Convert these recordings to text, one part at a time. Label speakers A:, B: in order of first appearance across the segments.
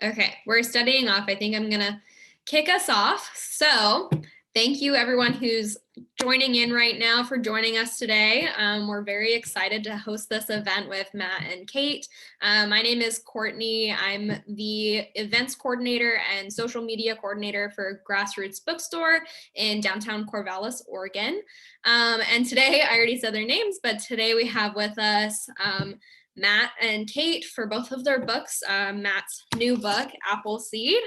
A: Okay, we're studying off. I think I'm gonna kick us off. So thank you everyone who's joining in right now for joining us today. We're very excited to host this event with Matt and Kate. My name is Courtney. I'm the events coordinator and social media coordinator for Grassroots Bookstore in downtown Corvallis, Oregon. And today, I already said their names, but today we have with us Matt and Kate for both of their books. Matt's new book, Appleseed.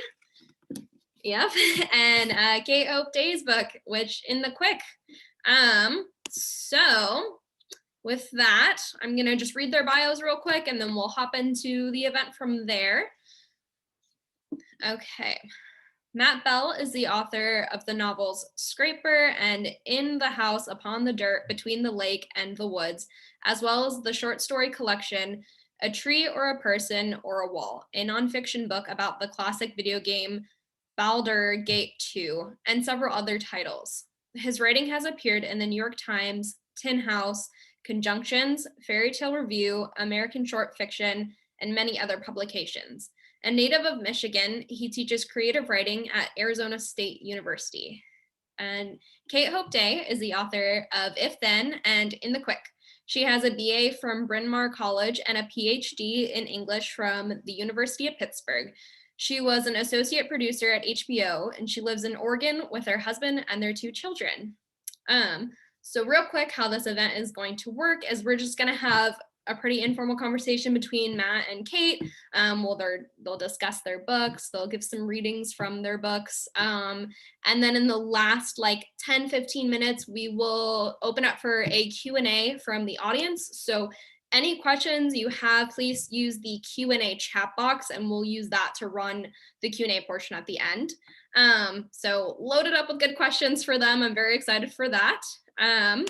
A: Yep. And Kate Hope Day's book, which in the quick. So with that, I'm going to just read their bios real quick and then we'll hop into the event from there. Okay. Matt Bell is the author of the novels Scraper and In the House Upon the Dirt Between the Lake and the Woods, as well as the short story collection A Tree or a Person or a Wall, a nonfiction book about the classic video game Baldur Gate 2, and several other titles. His writing has appeared in the New York Times, Tin House, Conjunctions, Fairy Tale Review, American Short Fiction, and many other publications. A native of Michigan, he teaches creative writing at Arizona State University. And Kate Hope Day is the author of If Then and In the Quick. She has a BA from Bryn Mawr College and a PhD in English from the University of Pittsburgh. She was an associate producer at HBO, and she lives in Oregon with her husband and their 2 children. So real quick, how this event is going to work is we're just going to have a pretty informal conversation between Matt and Kate. They'll discuss their books, they'll give some readings from their books. And then in the last like 10-15 minutes, we will open up for a Q&A from the audience. So any questions you have, please use the Q&A chat box and we'll use that to run the Q&A portion at the end. So load it up with good questions for them. I'm very excited for that. And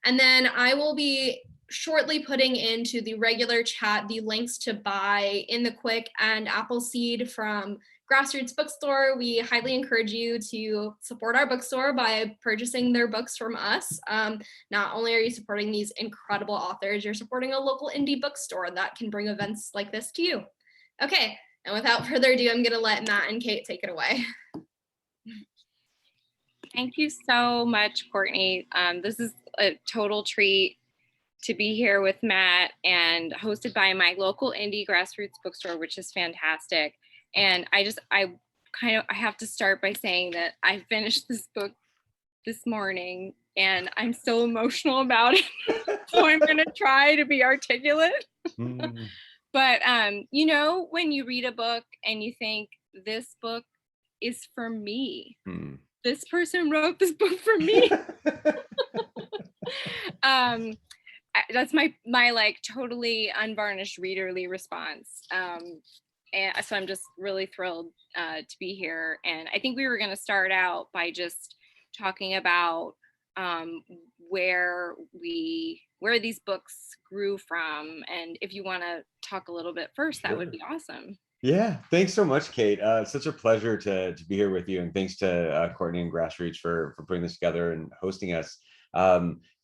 A: then I will be shortly putting into the regular chat the links to buy In the Quick and Appleseed from Grassroots Bookstore. We highly encourage you to support our bookstore by purchasing their books from us. Not only are you supporting these incredible authors, you're supporting a local indie bookstore that can bring events like this to you. Okay, and without further ado, I'm gonna let Matt and Kate take it away.
B: Thank you so much, Courtney. This is a total treat to be here with Matt and hosted by my local indie grassroots bookstore, which is fantastic. And I have to start by saying that I finished this book this morning and I'm so emotional about it. So I'm going to try to be articulate. But you know, when you read a book and you think this book is for me, this person wrote this book for me. That's my like totally unvarnished readerly response. And so I'm just really thrilled to be here. And I think we were going to start out by just talking about where these books grew from. And if you want to talk a little bit first, that would be awesome.
C: Yeah, thanks so much, Kate. Such a pleasure to be here with you, and thanks to Courtney and Grassroots for putting this together and hosting us.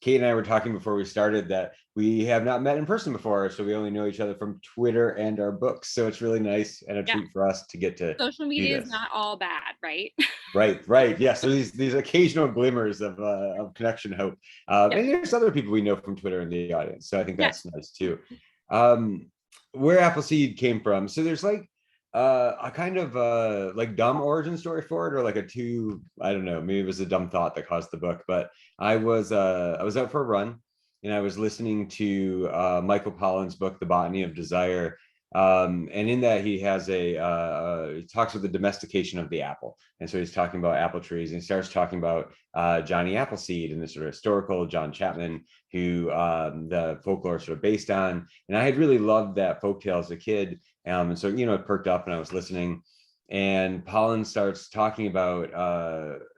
C: Kate and I were talking before we started that we have not met in person before, so we only know each other from Twitter and our books. So it's really nice and a treat for us to get to
B: social media is not all bad, right?
C: Right. Yeah. So these occasional glimmers of connection, hope, and there's other people we know from Twitter in the audience. So I think that's nice too. Where Appleseed came from. So there's like a kind of like dumb origin story for it, or like I don't know, maybe it was a dumb thought that caused the book. But I was out for a run and I was listening to Michael Pollan's book, The Botany of Desire. And in that he has he talks about the domestication of the apple. And so he's talking about apple trees and he starts talking about Johnny Appleseed and the sort of historical John Chapman, who the folklore is sort of based on. And I had really loved that folktale as a kid. And so, you know, it perked up and I was listening, and Pollan starts talking about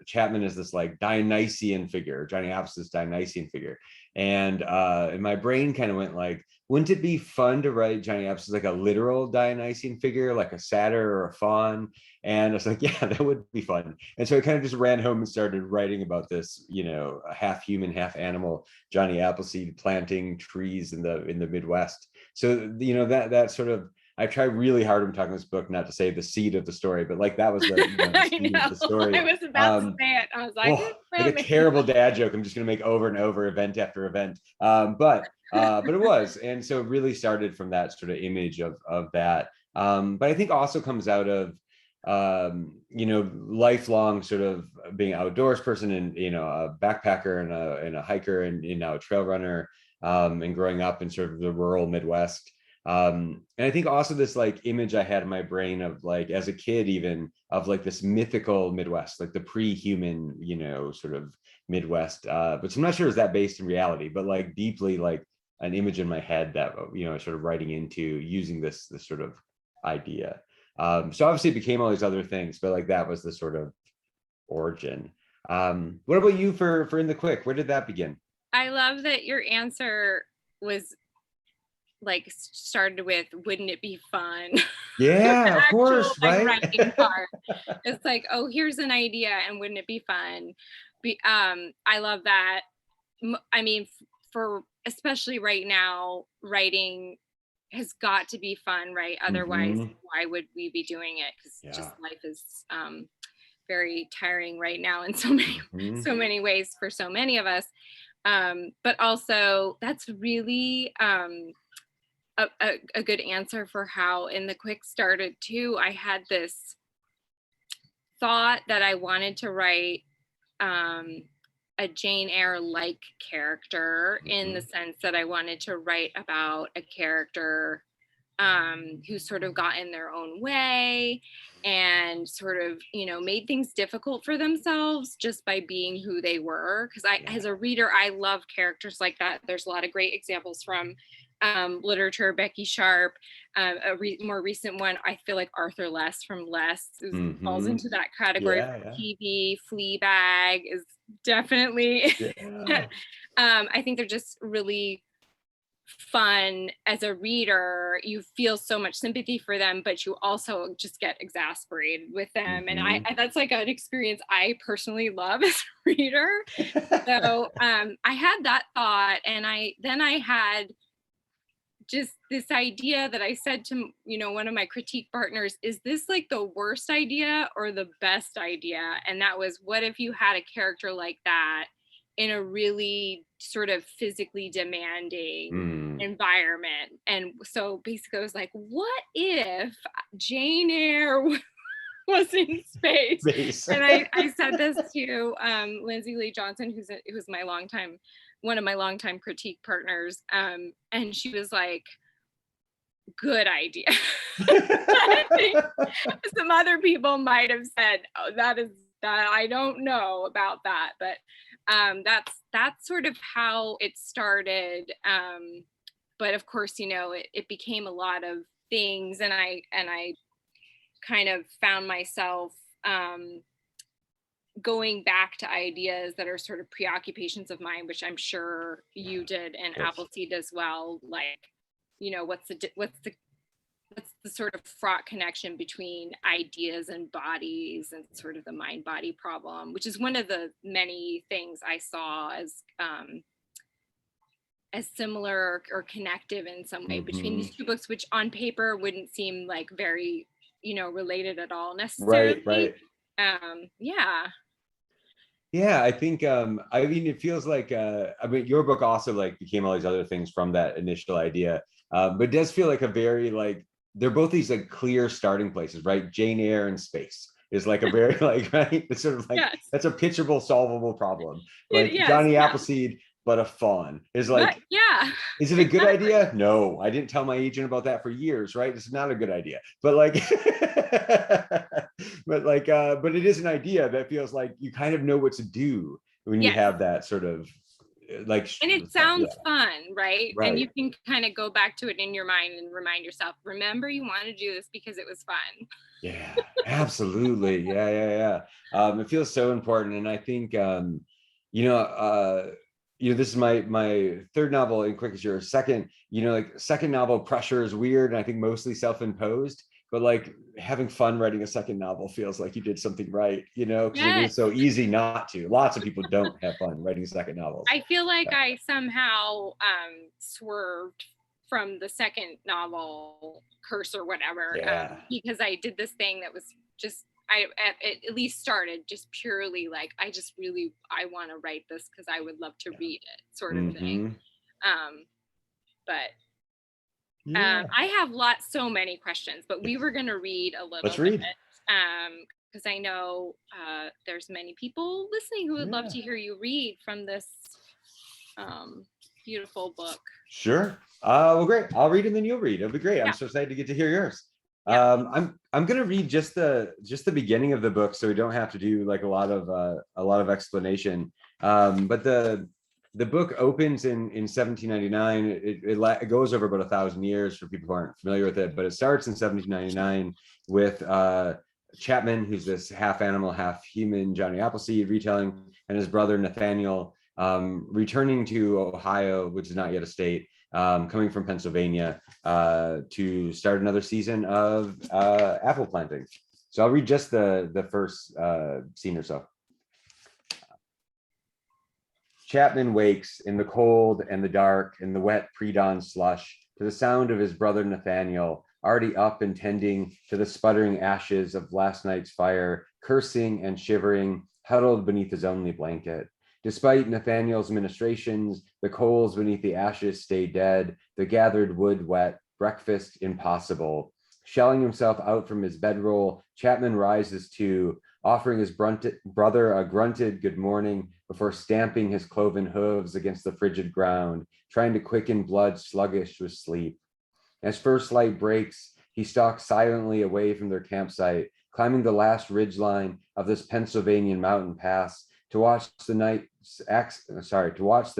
C: Chapman as this like Dionysian figure, Johnny Appleseed's Dionysian figure. And my brain kind of went like, wouldn't it be fun to write Johnny Appleseed like a literal Dionysian figure, like a satyr or a faun? And I was like, yeah, that would be fun. And so I kind of just ran home and started writing about this, you know, half human, half animal Johnny Appleseed planting trees in the Midwest. So, you know, that sort of I try really hard when talking this book not to say the seed of the story, but like that was the, the seed of the story.
B: I was about to say it. I was like,
C: like a terrible dad joke I'm just going to make over and over, event after event. But it was, and so it really started from that sort of image of that. But I think also comes out of lifelong sort of being an outdoors person, and a backpacker and a hiker and now a trail runner, and growing up in sort of the rural Midwest. And I think also this like image I had in my brain of like as a kid, even of like this mythical Midwest, like the pre-human, sort of Midwest. But I'm not sure is that based in reality, but like deeply like an image in my head that sort of writing into using this sort of idea. So obviously it became all these other things, but like that was the sort of origin. What about you for In the Quick? Where did that begin?
B: I love that your answer was like started with, wouldn't it be fun?
C: Yeah, of course,
B: like,
C: right?
B: writing part. It's like, oh, here's an idea, and wouldn't it be fun? I love that. I mean, for especially right now, writing has got to be fun, right? Otherwise, why would we be doing it? Because just life is very tiring right now in so many ways for so many of us. But also, that's really a good answer for how In the Quick started too. I had this thought that I wanted to write a Jane Eyre-like character, in the sense that I wanted to write about a character who sort of got in their own way and sort of, made things difficult for themselves just by being who they were. Because as a reader, I love characters like that. There's a lot of great examples from literature. Becky Sharp, more recent one, I feel like Arthur Less from Less falls into that category. TV, Fleabag is definitely I think they're just really fun. As a reader, you feel so much sympathy for them, but you also just get exasperated with them. And I that's like an experience I personally love as a reader. So I had that thought, and I had just this idea that I said to one of my critique partners, is this like the worst idea or the best idea? And that was, what if you had a character like that in a really sort of physically demanding environment? And so basically I was like, what if Jane Eyre was in space? And I said this to Lindsay Lee Johnson, who's one of my longtime critique partners, and she was like, good idea. I think some other people might have said, oh, that I don't know about that, but that's sort of how it started. But of course, it became a lot of things, and I kind of found myself going back to ideas that are sort of preoccupations of mine, which I'm sure you did in Appleseed as well. Like, what's the sort of fraught connection between ideas and bodies, and sort of the mind-body problem, which is one of the many things I saw as similar or connective in some way between these two books, which on paper wouldn't seem like very, related at all necessarily.
C: Right. Yeah, I think it feels like your book also like became all these other things from that initial idea. But it does feel like a very like, they're both these like clear starting places, right? Jane Eyre and space is like a very like, right? It's sort of like, that's a pitchable, solvable problem. Like Johnny Appleseed, but a fawn is like, is it a good idea? No, I didn't tell my agent about that for years, right? It's not a good idea, but like, but it is an idea that feels like you kind of know what to do when you have that sort of like,
B: and it sounds fun, right? And you can kind of go back to it in your mind and remind yourself, remember, you want to do this because it was fun.
C: Yeah, absolutely. Yeah. It feels so important. And I think this is my third novel. In Quick is your second. Second novel pressure is weird, and I think mostly self-imposed. But like having fun writing a second novel feels like you did something right, because it is so easy not to. Lots of people don't have fun writing second novels.
B: I feel like I somehow swerved from the second novel, Curse or whatever,
C: Yeah.
B: because I did this thing that was just, it at least started just purely like, I want to write this because I would love to read it, sort of thing. But I have so many questions, but we were going to read a little
C: Let's read.
B: because I know there's many people listening who would love to hear you read from this beautiful book.
C: Sure. Well, great. I'll read and then you'll read. It'll be great. I'm so excited to get to hear yours. I'm gonna read just the beginning of the book, so we don't have to do like a lot of explanation. But the book opens in 1799. It goes over about 1,000 years for people who aren't familiar with it, but it starts in 1799 with Chapman, who's this half animal, half human Johnny Appleseed retelling, and his brother Nathaniel returning to Ohio, which is not yet a state, coming from Pennsylvania to start another season of apple planting. So I'll read just the first scene or so. Chapman wakes in the cold and the dark and the wet pre-dawn slush to the sound of his brother Nathaniel, already up and tending to the sputtering ashes of last night's fire, cursing and shivering, huddled beneath his only blanket. Despite Nathaniel's ministrations, the coals beneath the ashes stay dead, the gathered wood wet, breakfast impossible. Shelling himself out from his bedroll, Chapman rises too, offering his brother a grunted good morning before stamping his cloven hooves against the frigid ground, trying to quicken blood sluggish with sleep. As first light breaks, he stalks silently away from their campsite, climbing the last ridgeline of this Pennsylvania mountain pass to watch the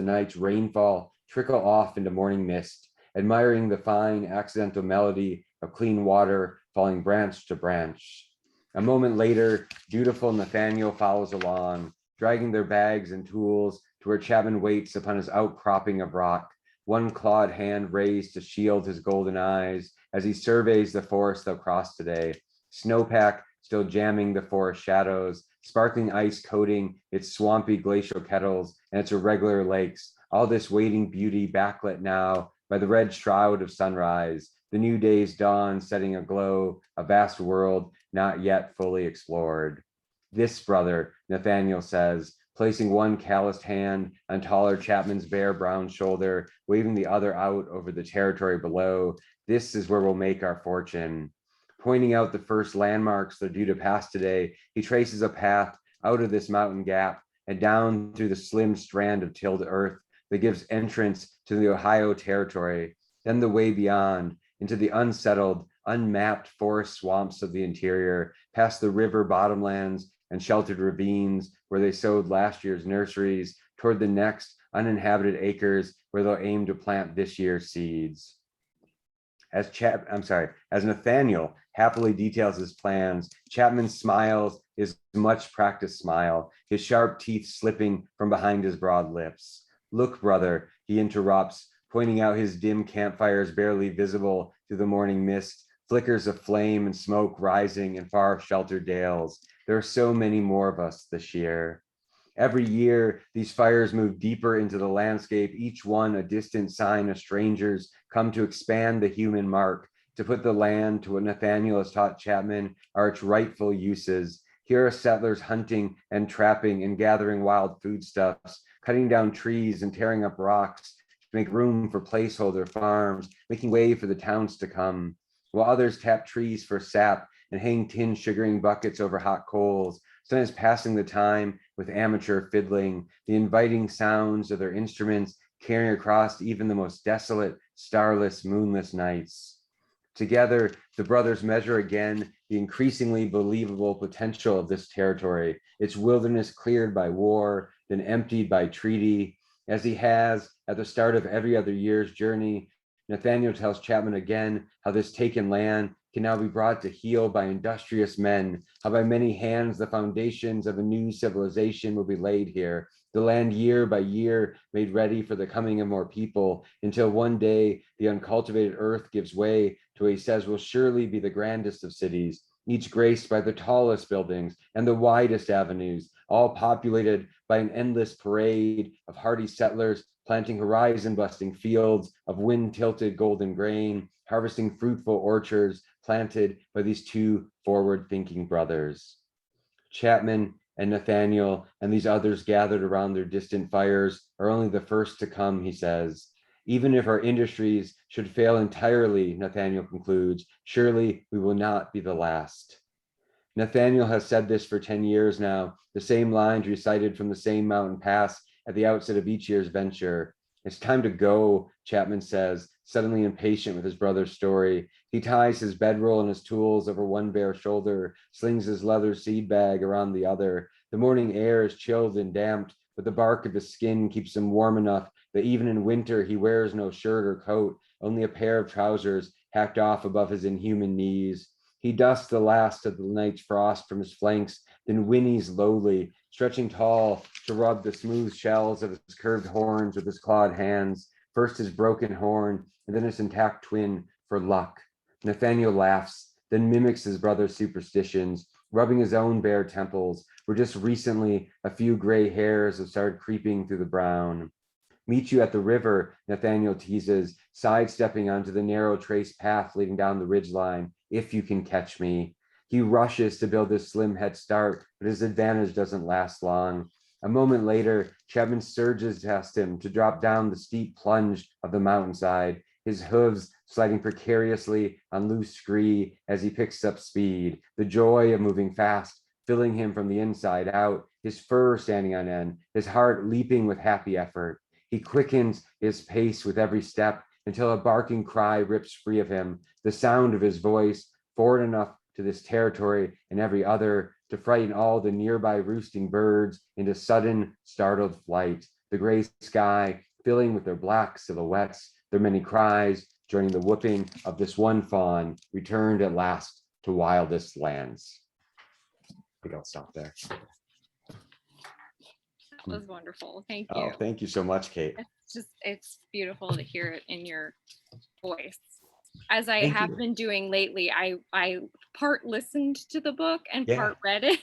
C: night's rainfall trickle off into morning mist, admiring the fine accidental melody of clean water falling branch to branch. A moment later, dutiful Nathaniel follows along, dragging their bags and tools to where Chapman waits upon his outcropping of rock, one clawed hand raised to shield his golden eyes as he surveys the forest they'll cross today. Snowpack still jamming the forest shadows, sparkling ice coating its swampy glacial kettles and its irregular lakes, all this waiting beauty backlit now by the red shroud of sunrise, the new day's dawn setting aglow, a vast world not yet fully explored. This brother, Nathaniel says, placing one calloused hand on taller Chapman's bare brown shoulder, waving the other out over the territory below. This is where we'll make our fortune. Pointing out the first landmarks they're due to pass today, he traces a path out of this mountain gap and down through the slim strand of tilled earth that gives entrance to the Ohio territory, then the way beyond, into the unsettled, unmapped forest swamps of the interior, past the river bottomlands and sheltered ravines where they sowed last year's nurseries, toward the next uninhabited acres where they'll aim to plant this year's seeds. As Nathaniel happily details his plans, Chapman smiles his much practiced smile, his sharp teeth slipping from behind his broad lips. Look, brother, he interrupts, pointing out his dim campfires barely visible through the morning mist, flickers of flame and smoke rising in far sheltered dales. There are so many more of us this year. Every year, these fires move deeper into the landscape, each one a distant sign of strangers come to expand the human mark, to put the land to what Nathaniel has taught Chapman are its rightful uses. Here are settlers hunting and trapping and gathering wild foodstuffs, cutting down trees and tearing up rocks to make room for placeholder farms, making way for the towns to come, while others tap trees for sap and hang tin sugaring buckets over hot coals, sometimes passing the time with amateur fiddling, the inviting sounds of their instruments carrying across even the most desolate, starless, moonless nights. Together, the brothers measure again the increasingly believable potential of this territory, its wilderness cleared by war, then emptied by treaty. As he has at the start of every other year's journey, Nathaniel tells Chapman again how this taken land can now be brought to heel by industrious men, how by many hands the foundations of a new civilization will be laid here, the land year by year made ready for the coming of more people, until one day the uncultivated earth gives way to what he says will surely be the grandest of cities, each graced by the tallest buildings and the widest avenues, all populated by an endless parade of hardy settlers planting horizon-busting fields of wind-tilted golden grain, harvesting fruitful orchards planted by these two forward-thinking brothers. Chapman and Nathaniel and these others gathered around their distant fires are only the first to come, he says. Even if our industries should fail entirely, Nathaniel concludes, surely we will not be the last. Nathaniel has said this for 10 years now, the same lines recited from the same mountain pass at the outset of each year's venture. It's time to go, Chapman says, suddenly impatient with his brother's story. He ties his bedroll and his tools over one bare shoulder, slings his leather seed bag around the other. The morning air is chilled and damped, but the bark of his skin keeps him warm enough that even in winter he wears no shirt or coat, only a pair of trousers hacked off above his inhuman knees. He dusts the last of the night's frost from his flanks, then whinnies lowly, stretching tall to rub the smooth shells of his curved horns with his clawed hands, first his broken horn, and then his intact twin for luck. Nathaniel laughs, then mimics his brother's superstitions, rubbing his own bare temples, where just recently a few gray hairs have started creeping through the brown. Meet you at the river, Nathaniel teases, sidestepping onto the narrow trace path leading down the ridgeline, if you can catch me. He rushes to build his slim head start, but his advantage doesn't last long. A moment later, Chapman surges past him to drop down the steep plunge of the mountainside, his hooves sliding precariously on loose scree as he picks up speed, the joy of moving fast filling him from the inside out, his fur standing on end, his heart leaping with happy effort. He quickens his pace with every step until a barking cry rips free of him, the sound of his voice, forward enough to this territory and every other to frighten all the nearby roosting birds into sudden, startled flight, the gray sky filling with their black silhouettes, their many cries, joining the whooping of this one fawn, returned at last to wildest lands. I think I'll stop there.
B: That was wonderful. Thank you.
C: Oh, thank you so much, Kate.
B: It's beautiful to hear it in your voice. As I
C: Thank
B: have
C: you.
B: been doing lately, I part listened to the book and
C: Yeah.
B: part read it.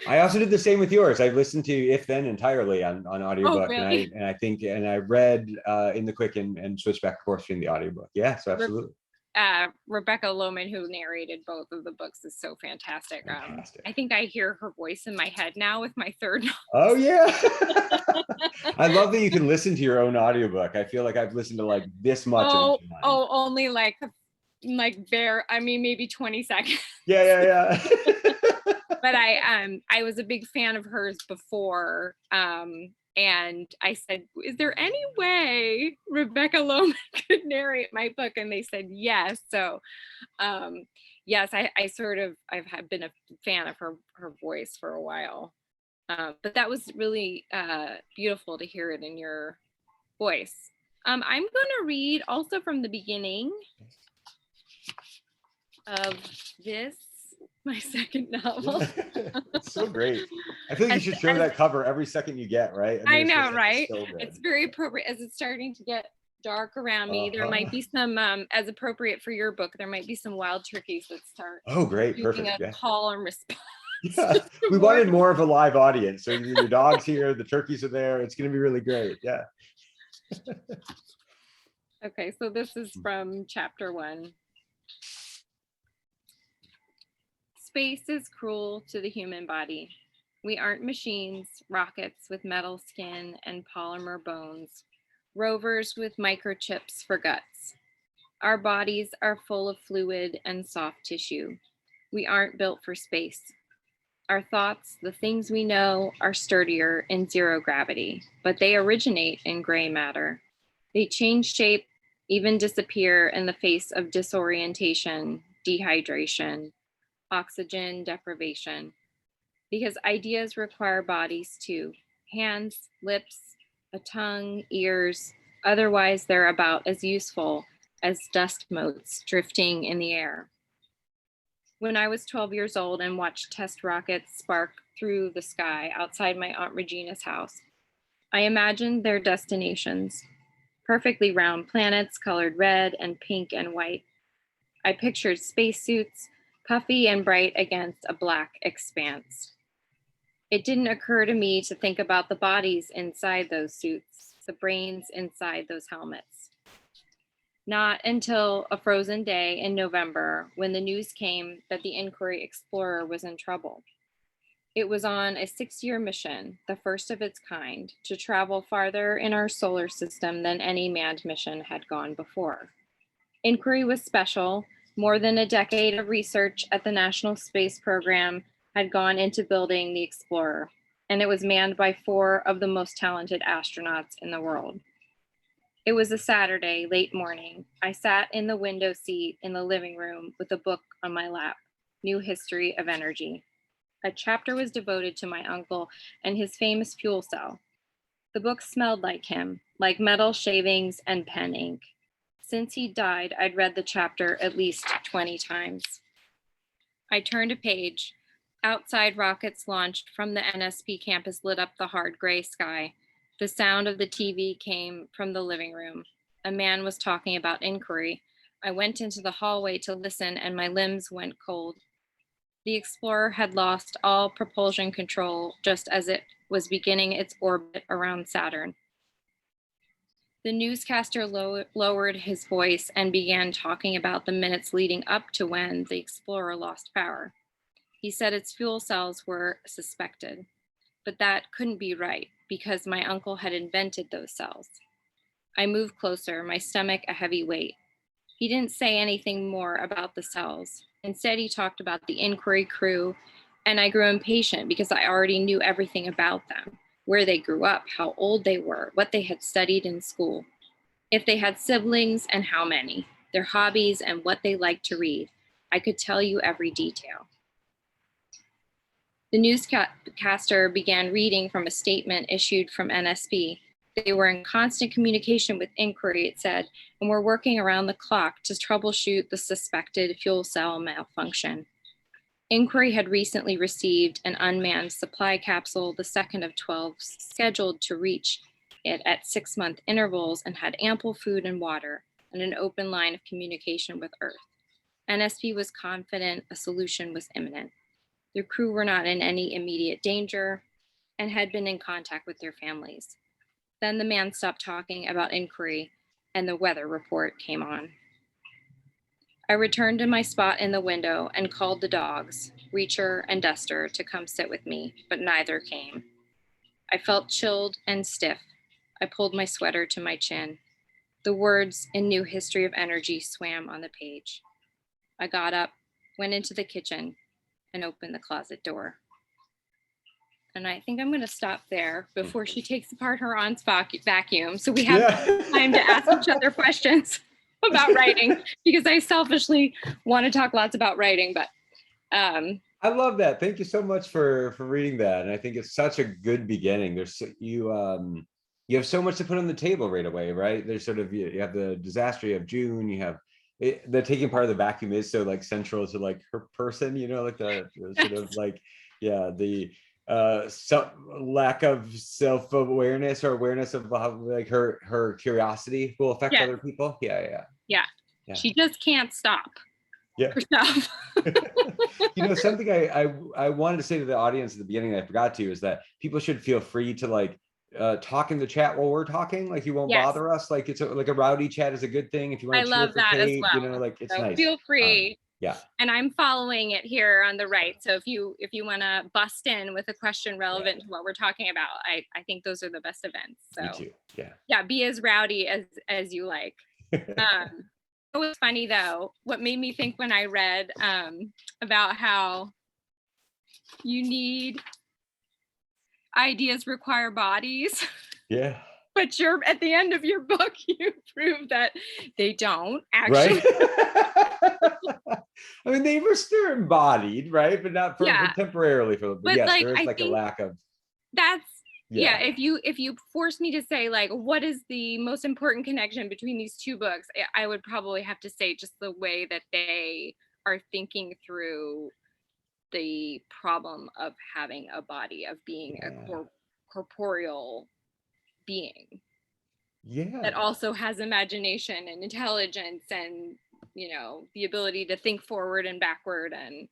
C: I also did the same with yours. I listened to If Then entirely on audiobook,
B: really?
C: and I read in the quick and switched back and forth between the audiobook. Yeah, so absolutely.
B: Rebecca Lohman, who narrated both of the books, is so fantastic.
C: Fantastic.
B: I think I hear her voice in my head now with my third novel.
C: Oh yeah. I love that you can listen to your own audiobook. I feel like I've listened to like this much of each of mine.
B: Only like maybe 20 seconds.
C: Yeah.
B: But I was a big fan of hers before, and I said, is there any way Rebecca Lohman could narrate my book? And they said yes. So yes, I've been a fan of her voice for a while, but that was really beautiful to hear it in your voice. I'm going to read also from the beginning of this, my second novel.
C: It's so great. I feel like you should show that cover every second you get, right?
B: I know, right?
C: So
B: it's very appropriate as it's starting to get dark around me. There might be some, as appropriate for your book, there might be some wild turkeys that start.
C: Oh, great. Perfect.
B: A call and response.
C: Yeah. We wanted more of a live audience. So your dog's here, the turkeys are there. It's going to be really great. Yeah.
B: Okay, so this is from chapter 1. Space is cruel to the human body. We aren't machines, rockets with metal skin and polymer bones, rovers with microchips for guts. Our bodies are full of fluid and soft tissue. We aren't built for space. Our thoughts, the things we know, are sturdier in zero gravity, but they originate in gray matter. They change shape, even disappear in the face of disorientation, dehydration, oxygen deprivation, because ideas require bodies too, hands, lips, a tongue, ears, otherwise they're about as useful as dust motes drifting in the air. When I was 12 years old and watched test rockets spark through the sky outside my Aunt Regina's house, I imagined their destinations, perfectly round planets colored red and pink and white. I pictured spacesuits, puffy and bright against a black expanse. It didn't occur to me to think about the bodies inside those suits, the brains inside those helmets. Not until a frozen day in November when the news came that the Inquiry Explorer was in trouble. It was on a 6-year mission, the first of its kind, to travel farther in our solar system than any manned mission had gone before. Inquiry was special. More than a decade of research at the National Space Program had gone into building the Explorer, and it was manned by 4 of the most talented astronauts in the world. It was a Saturday, late morning. I sat in the window seat in the living room with a book on my lap, New History of Energy. A chapter was devoted to my uncle and his famous fuel cell. The book smelled like him, like metal shavings and pen ink. Since he died, I'd read the chapter at least 20 times. I turned a page. Outside, rockets launched from the NSP campus lit up the hard gray sky. The sound of the TV came from the living room. A man was talking about Inquiry. I went into the hallway to listen, and my limbs went cold. The Explorer had lost all propulsion control just as it was beginning its orbit around Saturn. The newscaster lowered his voice and began talking about the minutes leading up to when the Explorer lost power. He said its fuel cells were suspected, but that couldn't be right because my uncle had invented those cells. I moved closer, my stomach a heavy weight. He didn't say anything more about the cells. Instead, he talked about the Inquiry crew, and I grew impatient because I already knew everything about them, where they grew up, how old they were, what they had studied in school, if they had siblings and how many, their hobbies and what they liked to read. I could tell you every detail. The newscaster began reading from a statement issued from NSP. They were in constant communication with Inquiry, it said, and were working around the clock to troubleshoot the suspected fuel cell malfunction. Inquiry had recently received an unmanned supply capsule, the second of 12, scheduled to reach it at 6-month intervals, and had ample food and water and an open line of communication with Earth. NSP was confident a solution was imminent. Their crew were not in any immediate danger and had been in contact with their families. Then the man stopped talking about Inquiry and the weather report came on. I returned to my spot in the window and called the dogs, Reacher and Duster, to come sit with me, but neither came. I felt chilled and stiff. I pulled my sweater to my chin. The words in New History of Energy swam on the page. I got up, went into the kitchen, and opened the closet door. And I think I'm going to stop there before she takes apart her aunt's vacuum, so we have time to ask each other questions about writing, because I selfishly want to talk lots about writing, but
C: I love that. Thank you so much for reading that. And I think it's such a good beginning. There's you have so much to put on the table right away, right? There's sort of, you have the disaster of June, you have the taking part of the vacuum is so like central to like her person, you know, like the sort of like, yeah, the lack of self-awareness or awareness of how like her curiosity will affect other people. Yeah.
B: She just can't stop herself.
C: You know, something I wanted to say to the audience at the beginning that I forgot to is that people should feel free to like talk in the chat while we're talking. Like, you won't bother us. Like, it's like a rowdy chat is a good thing. If you want to cheer for Kate, as well, you know, like, it's so nice.
B: Feel free.
C: Yeah.
B: And I'm following it here on the right. So if you want to bust in with a question relevant to what we're talking about, I think those are the best events. So
C: me too.
B: Yeah, be as rowdy as you like. It was funny though. What made me think when I read about how you need ideas require bodies.
C: Yeah.
B: But you're at the end of your book, you prove that they don't actually.
C: Right? I mean, they're embodied, right? But not for temporarily for them. But yes, like, there is like a lack of.
B: That's if you force me to say like what is the most important connection between these two books, I would probably have to say just the way that they are thinking through the problem of having a body, of being a corporeal being that also has imagination and intelligence and you know, the ability to think forward and backward, and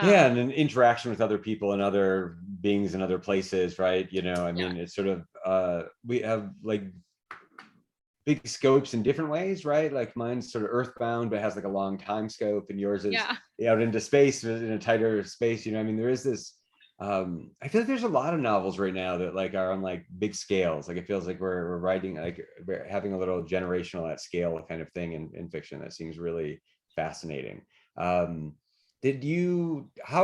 C: yeah, and an interaction with other people and other beings in other places, right? You know, I
B: yeah.
C: mean, it's sort of we have like big scopes in different ways, right? Like mine's sort of earthbound, but has like a long time scope, and yours is out into space in a tighter space. You know, I mean, there is this. I feel like there's a lot of novels right now that like are on like big scales. Like it feels like we're writing, like we're having a little generational at scale kind of thing in fiction that seems really fascinating. How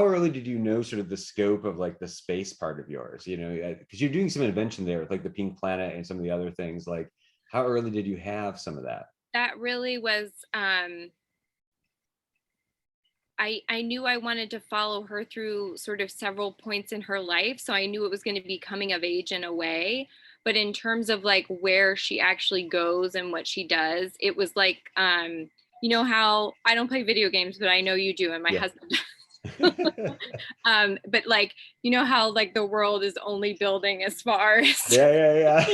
C: early did you know sort of the scope of like the space part of yours? You know, because you're doing some invention there with like the pink planet and some of the other things. Like, how early did you have some of that?
B: That really was, I knew I wanted to follow her through sort of several points in her life. So I knew it was going to be coming of age in a way. But in terms of like where she actually goes and what she does, it was like, you know how I don't play video games, but I know you do, and my husband does. But like, you know how like the world is only building as far as
C: yeah.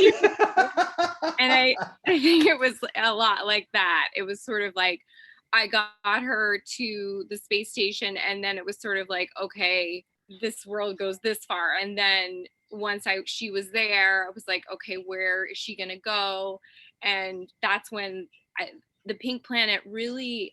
B: And I think it was a lot like that. It was sort of like I got her to the space station, and then it was sort of like, okay, this world goes this far. And then once she was there, I was like, okay, where is she gonna go? And that's when the pink planet really,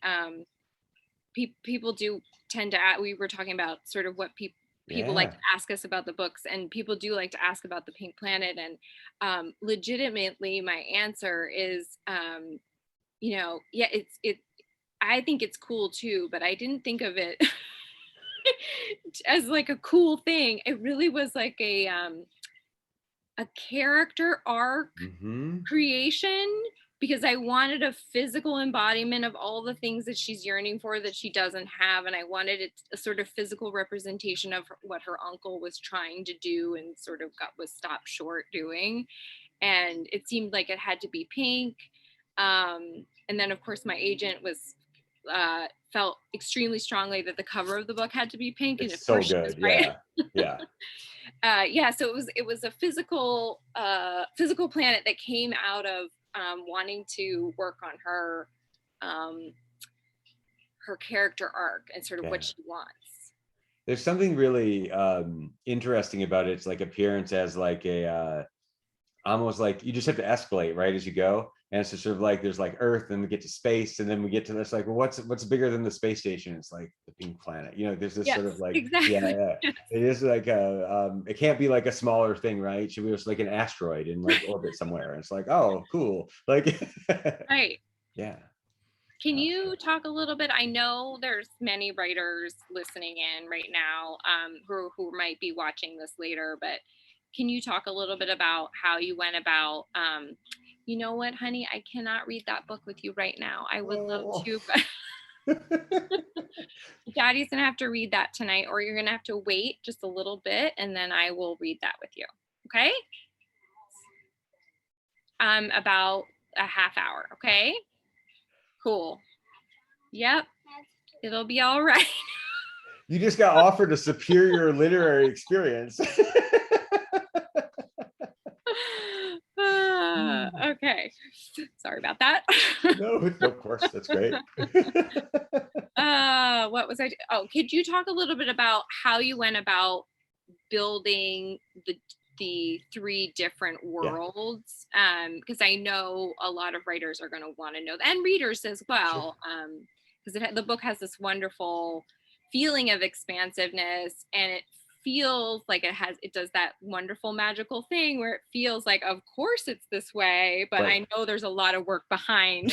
B: people do tend to we were talking about sort of what people like to ask us about the books, and people do like to ask about the pink planet. And legitimately my answer is, you know, yeah, I think it's cool too, but I didn't think of it as like a cool thing. It really was like a character arc creation, because I wanted a physical embodiment of all the things that she's yearning for that she doesn't have. And I wanted it a sort of physical representation of what her uncle was trying to do and sort of was stopped short doing. And it seemed like it had to be pink. And then of course my agent felt extremely strongly that the cover of the book had to be pink.
C: It's
B: and of
C: so
B: course
C: good.
B: Right.
C: Yeah.
B: Yeah, so it was a physical planet that came out of wanting to work on her her character arc and sort of what she wants.
C: There's something really interesting about its like appearance as like a almost like you just have to escalate right as you go. And it's just sort of like there's like Earth, and we get to space, and then we get to this like, well, what's bigger than the space station? It's like the pink planet. You know, there's this sort of like
B: exactly.
C: yeah. It is like it can't be like a smaller thing, right? It should be just like an asteroid in like orbit somewhere. And it's like, oh, cool. Like
B: right.
C: Yeah.
B: Can you talk a little bit? I know there's many writers listening in right now who might be watching this later, but can you talk a little bit about how you went about, you know what, honey, I cannot read that book with you right now. I would love to, but Daddy's gonna have to read that tonight, or you're gonna have to wait just a little bit, and then I will read that with you. Okay? About a half hour. Okay? Cool. Yep. It'll be all right.
C: You just got offered a superior literary experience.
B: Okay. Sorry about that.
C: No, of course, that's great.
B: What was I? Oh, could you talk a little bit about how you went about building the three different worlds? Because I know a lot of writers are going to want to know, and readers as well. Because the book has this wonderful feeling of expansiveness, and it feels like it does that wonderful magical thing where it feels like, of course it's this way, but I know there's a lot of work behind.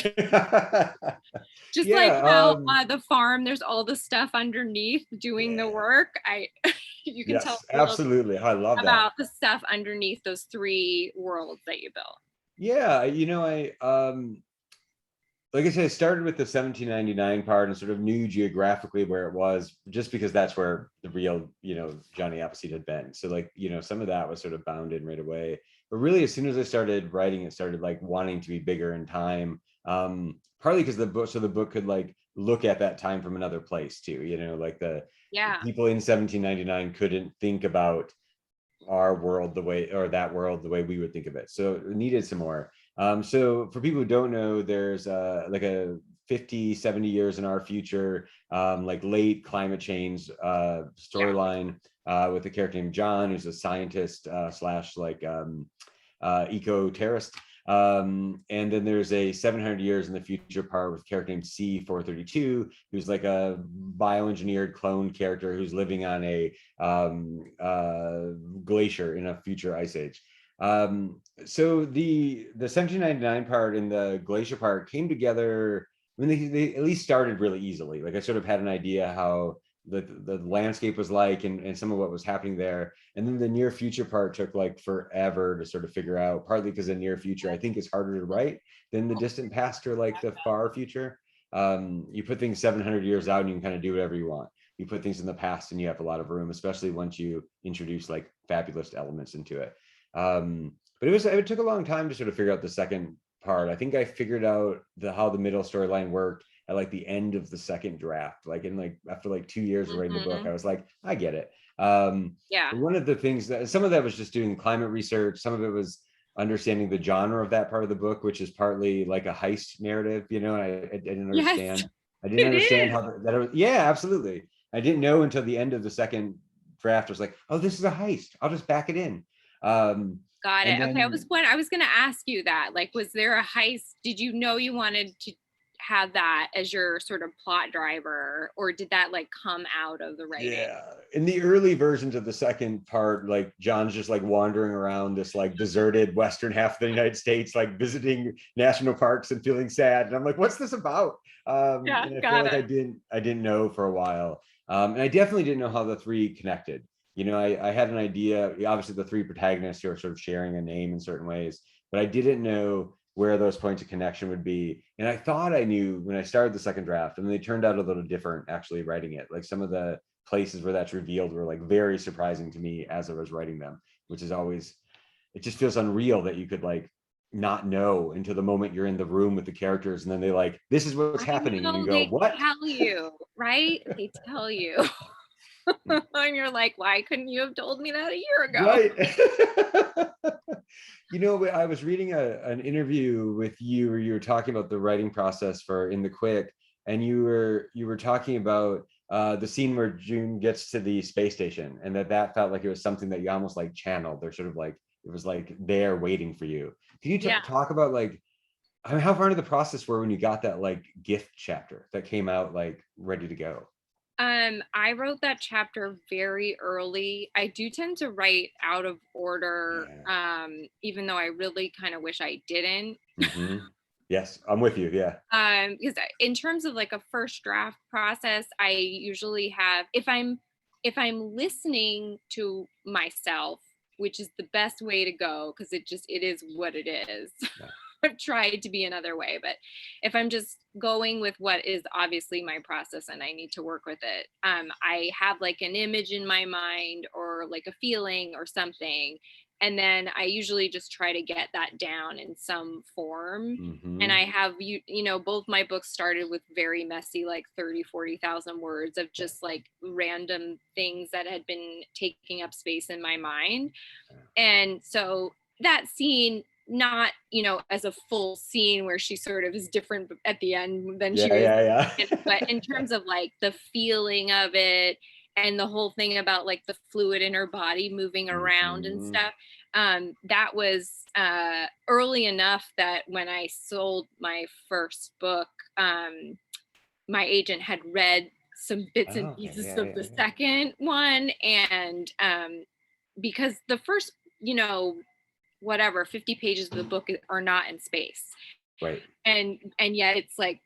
B: Just like how the farm, there's all the stuff underneath doing the work. You can tell
C: absolutely. I love that
B: about the stuff underneath those three worlds that you built.
C: Yeah, you know, like I said, I started with the 1799 part and sort of knew geographically where it was, just because that's where the real, you know, Johnny Appleseed had been. So like, you know, some of that was sort of bound in right away. But really, as soon as I started writing, it started like wanting to be bigger in time. Partly because the book could like look at that time from another place too. You know, like the people in 1799 couldn't think about our world the way, or that world the way we would think of it. So it needed some more. So for people who don't know, there's like a 50, 70 years in our future, like late climate change storyline with a character named John, who's a scientist slash like eco-terrorist. And then there's a 700 years in the future part with a character named C432, who's like a bioengineered clone character who's living on a glacier in a future ice age. So the 1799 part and the glacier part came together. I mean, they at least started really easily. Like I sort of had an idea how the landscape was like and some of what was happening there. And then the near future part took like forever to sort of figure out, partly because the near future I think is harder to write than the distant past or like the far future. You put things 700 years out and you can kind of do whatever you want. You put things in the past and you have a lot of room, especially once you introduce like fabulous elements into it. But it took a long time to sort of figure out the second part. I think I figured out how the middle storyline worked at like the end of the second draft, like in like after like 2 years of writing the book. I was like, I get it. One of the things that some of that was just doing climate research, some of it was understanding the genre of that part of the book, which is partly like a heist narrative, you know. I didn't understand.
B: Yes,
C: I didn't understand
B: is.
C: how that was, yeah, absolutely. I didn't know until the end of the second draft. I was like, oh, this is a heist, I'll just back it in.
B: Got it.
C: And
B: Okay,
C: then,
B: I was gonna ask you that. Like, was there a heist? Did you know you wanted to have that as your sort of plot driver, or did that like come out of the writing?
C: yeah, in the early versions of the second part, like John's just like wandering around this like deserted western half of the United States, like visiting national parks and feeling sad. And I'm like, what's this about?
B: Yeah,
C: And I feel
B: got
C: like
B: it.
C: I didn't know for a while. And I definitely didn't know how the three connected. You know, I had an idea, obviously the three protagonists who are sort of sharing a name in certain ways, but I didn't know where those points of connection would be. And I thought I knew when I started the second draft, and they turned out a little different actually writing it. Like some of the places where that's revealed were like very surprising to me as I was writing them, which is always, it just feels unreal that you could like not know until the moment you're in the room with the characters and then they like, this is what's
B: I
C: happening. And you
B: know,
C: go,
B: they
C: what?
B: tell you, right? They tell you. And you're like, why couldn't you have told me that a year ago?
C: Right. You know, I was reading an interview with you where you were talking about the writing process for In the Quick, and you were talking about the scene where June gets to the space station, and that felt like it was something that you almost like channeled. They're sort of like, it was like there waiting for you. Can you
B: Yeah.
C: talk about like, I mean, how far into the process were when you got that like gift chapter that came out like ready to go?
B: I wrote that chapter very early. I do tend to write out of order,
C: Yeah.
B: even though I really kind of wish I didn't.
C: Mm-hmm. Yes, I'm with you. Yeah.
B: Because in terms of like a first draft process, I usually have, if I'm listening to myself, which is the best way to go, because it is what it is.
C: Yeah.
B: I've tried to be another way, but if I'm just going with what is obviously my process and I need to work with it, I have like an image in my mind or like a feeling or something, and then I usually just try to get that down in some form.
C: Mm-hmm.
B: And I have both my books started with very messy, like 30,000-40,000 words of just like random things that had been taking up space in my mind. And so that scene, not as a full scene where she sort of is different at the end than she
C: Yeah,
B: is,
C: yeah.
B: but in terms of like the feeling of it and the whole thing about like the fluid in her body moving around and
C: Mm-hmm.
B: stuff, that was early enough that when I sold my first book, my agent had read some bits and
C: Oh, okay.
B: pieces
C: Yeah,
B: of
C: yeah,
B: the
C: yeah.
B: second one, and because the first whatever 50 pages of the book are not in space,
C: Right.
B: and yet it's like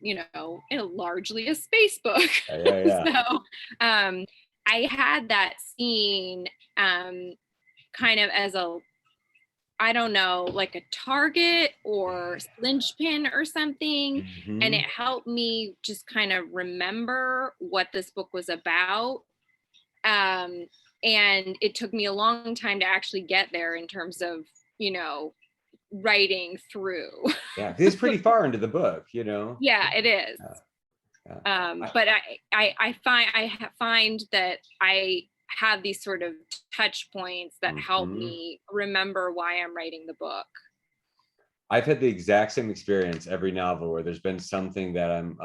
B: largely a space book.
C: Yeah, yeah, yeah.
B: So I had that scene kind of as a, I don't know, like a target or linchpin or something. And
C: Mm-hmm.
B: it helped me just kind of remember what this book was about. Um, and it took me a long time to actually get there in terms of, writing through.
C: Yeah, it's pretty far into the book, you know.
B: Yeah, it is.
C: Yeah, yeah.
B: But I find that I have these sort of touch points that help
C: Mhm.
B: me remember why I'm writing the book.
C: I've had the exact same experience every novel where there's been something that I'm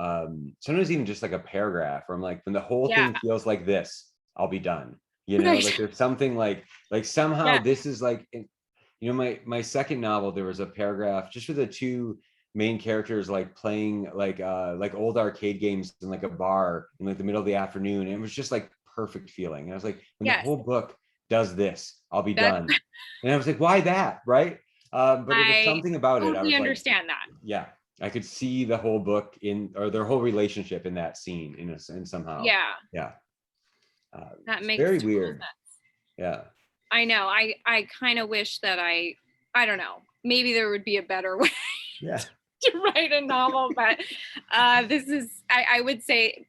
C: sometimes even just like a paragraph where I'm like, when the whole
B: Yeah.
C: thing feels like this, I'll be done. You know,
B: Right.
C: like there's something like somehow
B: Yeah.
C: this is like, you know, my second novel, there was a paragraph just with the two main characters like playing like old arcade games in like a bar in like the middle of the afternoon. And it was just like perfect feeling. And I was like, when the
B: Yes.
C: whole book does this, I'll be
B: That's-
C: done. And I was like, why that? Right. But it was
B: I
C: something about it. I
B: totally
C: was like,
B: understand that.
C: yeah, I could see the whole book in, or their whole relationship in that scene in somehow.
B: Yeah.
C: Yeah.
B: That
C: It's
B: makes
C: very
B: total
C: weird.
B: sense.
C: Yeah.
B: I know. I kind of wish that I don't know. Maybe there would be a better way
C: Yeah.
B: to write a novel, but this is I would say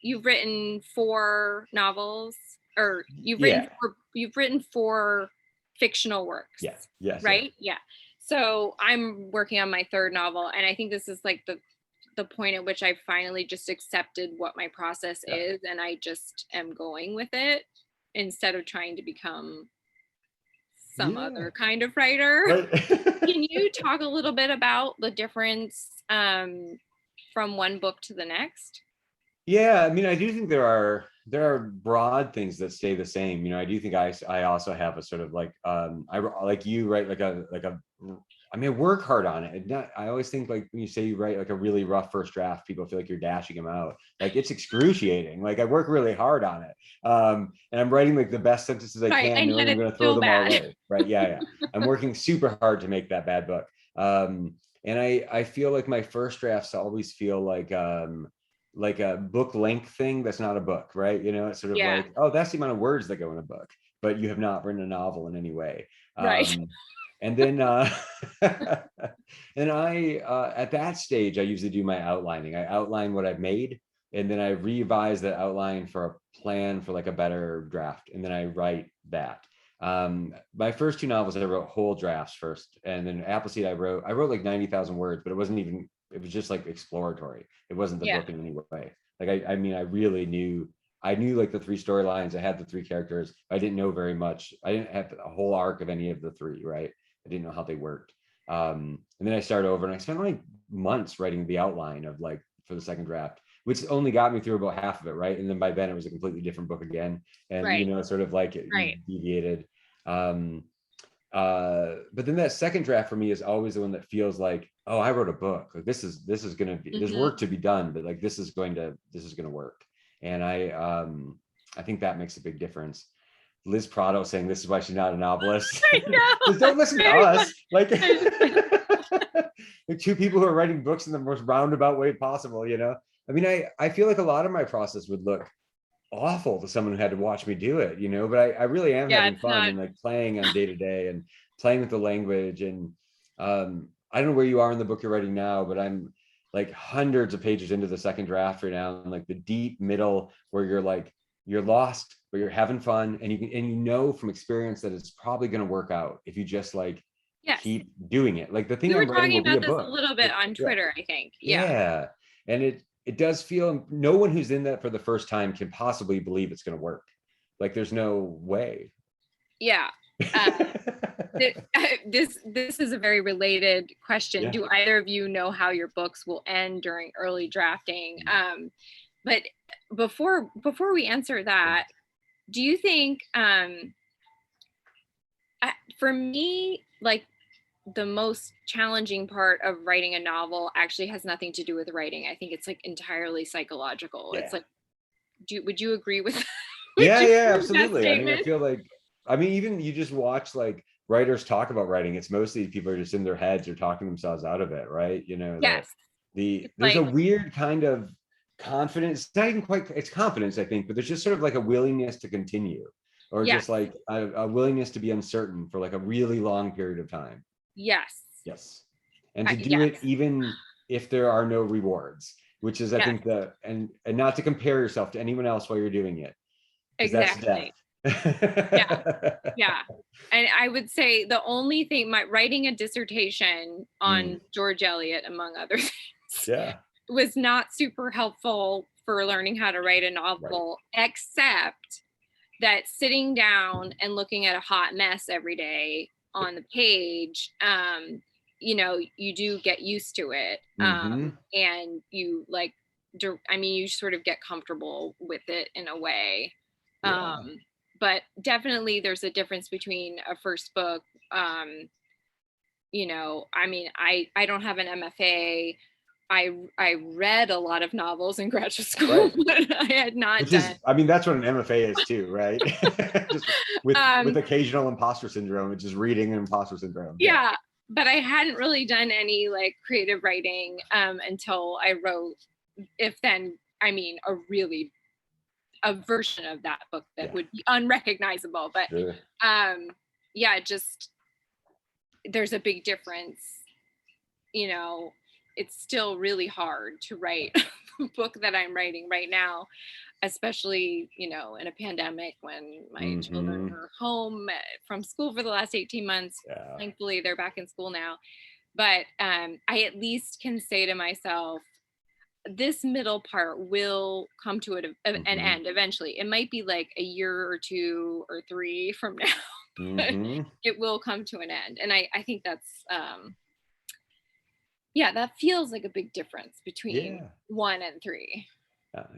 B: you've written 4 novels, or you've written 4 fictional works.
C: Yes. Yes.
B: Right? Yeah. So I'm working on my 3rd novel, and I think this is like the point at which I finally just accepted what my process is, and I just am going with it instead of trying to become some other kind of writer.
C: Right.
B: Can you talk a little bit about the difference from one book to the next?
C: Yeah, I mean, I do think there are broad things that stay the same. You know, I do think I also have a sort of like I like you write like a I mean, I work hard on it. I always think like when you say you write like a really rough first draft, people feel like you're dashing them out. Like it's excruciating. Like I work really hard on it, and I'm writing like the best sentences I
B: Right,
C: can,
B: and
C: knowing
B: yet
C: I'm going
B: it's
C: to throw
B: so
C: them all
B: bad.
C: away. Right? Yeah. I'm working super hard to make that bad book, and I feel like my first drafts always feel like a book length thing that's not a book, right? You know, it's sort of
B: Yeah.
C: like, oh, that's the amount of words that go in a book, but you have not written a novel in any way.
B: Right.
C: And then and I at that stage I usually do my outlining. I outline what I've made, and then I revise that outline for a plan for like a better draft, and then I write that. My first 2 novels I wrote whole drafts first, and then Appleseed I wrote like 90,000 words, but it wasn't even, it was just like exploratory. It wasn't the book in any way. Like I mean, I knew like the 3 storylines. I had the 3 characters. I didn't know very much. I didn't have a whole arc of any of the 3, right? I didn't know how they worked. And then I started over, and I spent like months writing the outline of like for the second draft, which only got me through about half of it, right? And then by then it was a completely different book again, and you know, sort of like it deviated. But then that second draft for me is always the one that feels like, oh, I wrote a book. Like this is gonna be, there's work to be done, but like this is gonna work. And I think that makes a big difference. Liz Prado saying this is why she's not a novelist.
B: I know.
C: Just don't listen to us. Like, like 2 people who are writing books in the most roundabout way possible, you know? I mean, I feel like a lot of my process would look awful to someone who had to watch me do it, you know, but I really am having fun and like playing on day to day and playing with the language. And I don't know where you are in the book you're writing now, but I'm like hundreds of pages into the second draft right now, and like the deep middle where you're lost, but you're having fun, and you know from experience that it's probably going to work out if you just like keep doing it. Like the thing
B: we were
C: I'm writing
B: talking
C: will be a
B: about this
C: book.
B: a little bit on Twitter, I think.
C: Yeah. And it does feel, no one who's in that for the first time can possibly believe it's going to work. Like there's no way.
B: Yeah. This is a very related question. Do either of you know how your books will end during early drafting? But before we answer that, do you think for me, like the most challenging part of writing a novel actually has nothing to do with writing. I think it's like entirely psychological. It's like, would you agree with
C: yeah, absolutely. I mean, I feel like, even you just watch like writers talk about writing, it's mostly people are just in their heads or talking themselves out of it, right? You know, there's like a weird kind of confidence. It's not even quite, it's confidence, I think, but there's just sort of like a willingness to continue, or just like a willingness to be uncertain for like a really long period of time. Yes. And to do it even if there are no rewards, which is, I think, and not to compare yourself to anyone else while you're doing it.
B: Exactly. Yeah. And I would say the only thing, writing a dissertation on George Eliot, among other things, was not super helpful for learning how to write a novel, except that sitting down and looking at a hot mess every day on the page, you know, you do get used to it. And you like, I mean, you sort of get comfortable with it in a way.
C: Yeah.
B: But definitely there's a difference between a first book. You know, I mean, I don't have an MFA. I read a lot of novels in graduate school,
C: Right.
B: but I had not
C: Which
B: done.
C: is, I mean, that's what an MFA is too, right? Just with occasional imposter syndrome, it's just reading imposter syndrome.
B: Yeah, but I hadn't really done any like creative writing until I wrote, if then, I mean, a version of that book that would be unrecognizable. But
C: Sure.
B: yeah, just there's a big difference. You know, it's still really hard to write the book that I'm writing right now, especially, you know, in a pandemic when my children were home from school for the last 18 months.
C: Yeah.
B: Thankfully, they're back in school now. But I at least can say to myself, this middle part will come to an end eventually. It might be like a year or 2 or 3 from now, but it will come to an end. And I think that's, yeah, that feels like a big difference between 1 and 3.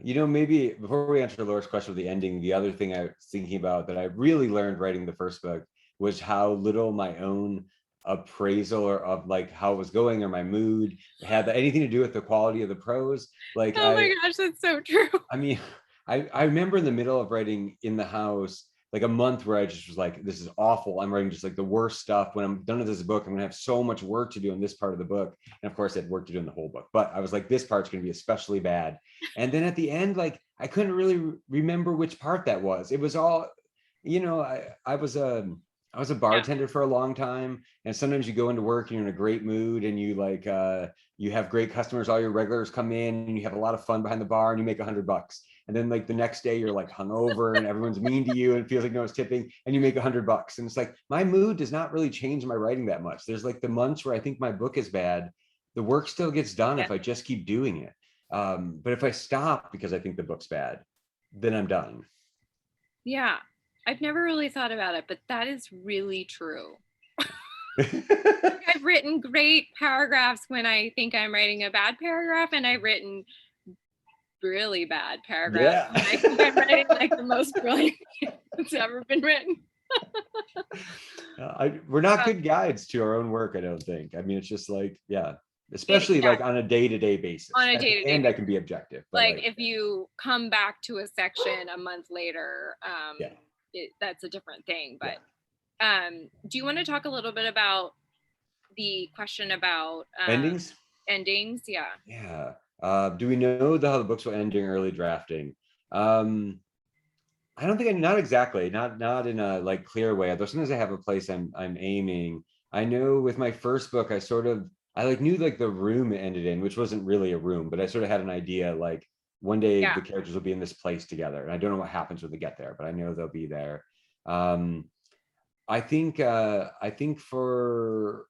C: You know, maybe before we answer Laura's question of the ending, the other thing I was thinking about that I really learned writing the first book was how little my own appraisal or of like how it was going or my mood had anything to do with the quality of the prose. Like,
B: oh my gosh, that's so true.
C: I mean, I remember in the middle of writing In the House, like a month where I just was like, this is awful. I'm writing just like the worst stuff. When I'm done with this book, I'm gonna have so much work to do in this part of the book. And of course I had work to do in the whole book, but I was like, this part's gonna be especially bad. And then at the end, like, I couldn't really remember which part that was. It was all, you know, I was a bartender for a long time. And sometimes you go into work and you're in a great mood and you like, you have great customers, all your regulars come in and you have a lot of fun behind the bar and you make $100. And then like the next day you're like hungover and everyone's mean to you and it feels like no one's tipping and you make $100. And it's like, my mood does not really change my writing that much. There's like the months where I think my book is bad. The work still gets done if I just keep doing it. But if I stop because I think the book's bad, then I'm done.
B: Yeah, I've never really thought about it, but that is really true. I've written great paragraphs when I think I'm writing a bad paragraph, and I've written really bad paragraphs.
C: Yeah.
B: I think I'm writing like the most brilliant that's ever been written.
C: We're not good guides to our own work, I don't think. I mean, it's just like, especially like on a day-to-day basis.
B: On a day-to-day
C: basis. I can be objective. But
B: like if you come back to a section a month later, that's a different thing. But do you want to talk a little bit about the question about
C: endings?
B: Endings, yeah.
C: Yeah. Do we know how the books will end during early drafting? I don't think not exactly, not in a like clear way. Although sometimes I have a place I'm aiming. I know with my first book, I like knew like the room it ended in, which wasn't really a room, but I sort of had an idea like one day the characters will be in this place together. And I don't know what happens when they get there, but I know they'll be there. I think for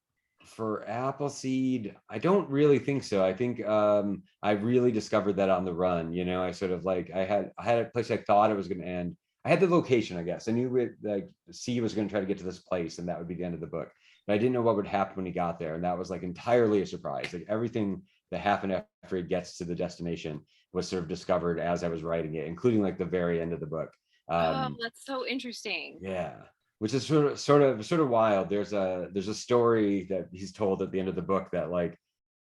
C: Appleseed, I don't really think so. I think I really discovered that on the run. You know, I sort of like I had a place I thought it was going to end. I had the location, I guess. I knew it, like C was going to try to get to this place, and that would be the end of the book. But I didn't know what would happen when he got there, and that was like entirely a surprise. Like everything that happened after he gets to the destination was sort of discovered as I was writing it, including like the very end of the book.
B: Oh, that's so interesting.
C: Yeah. Which is sort of wild. There's a story that he's told at the end of the book that like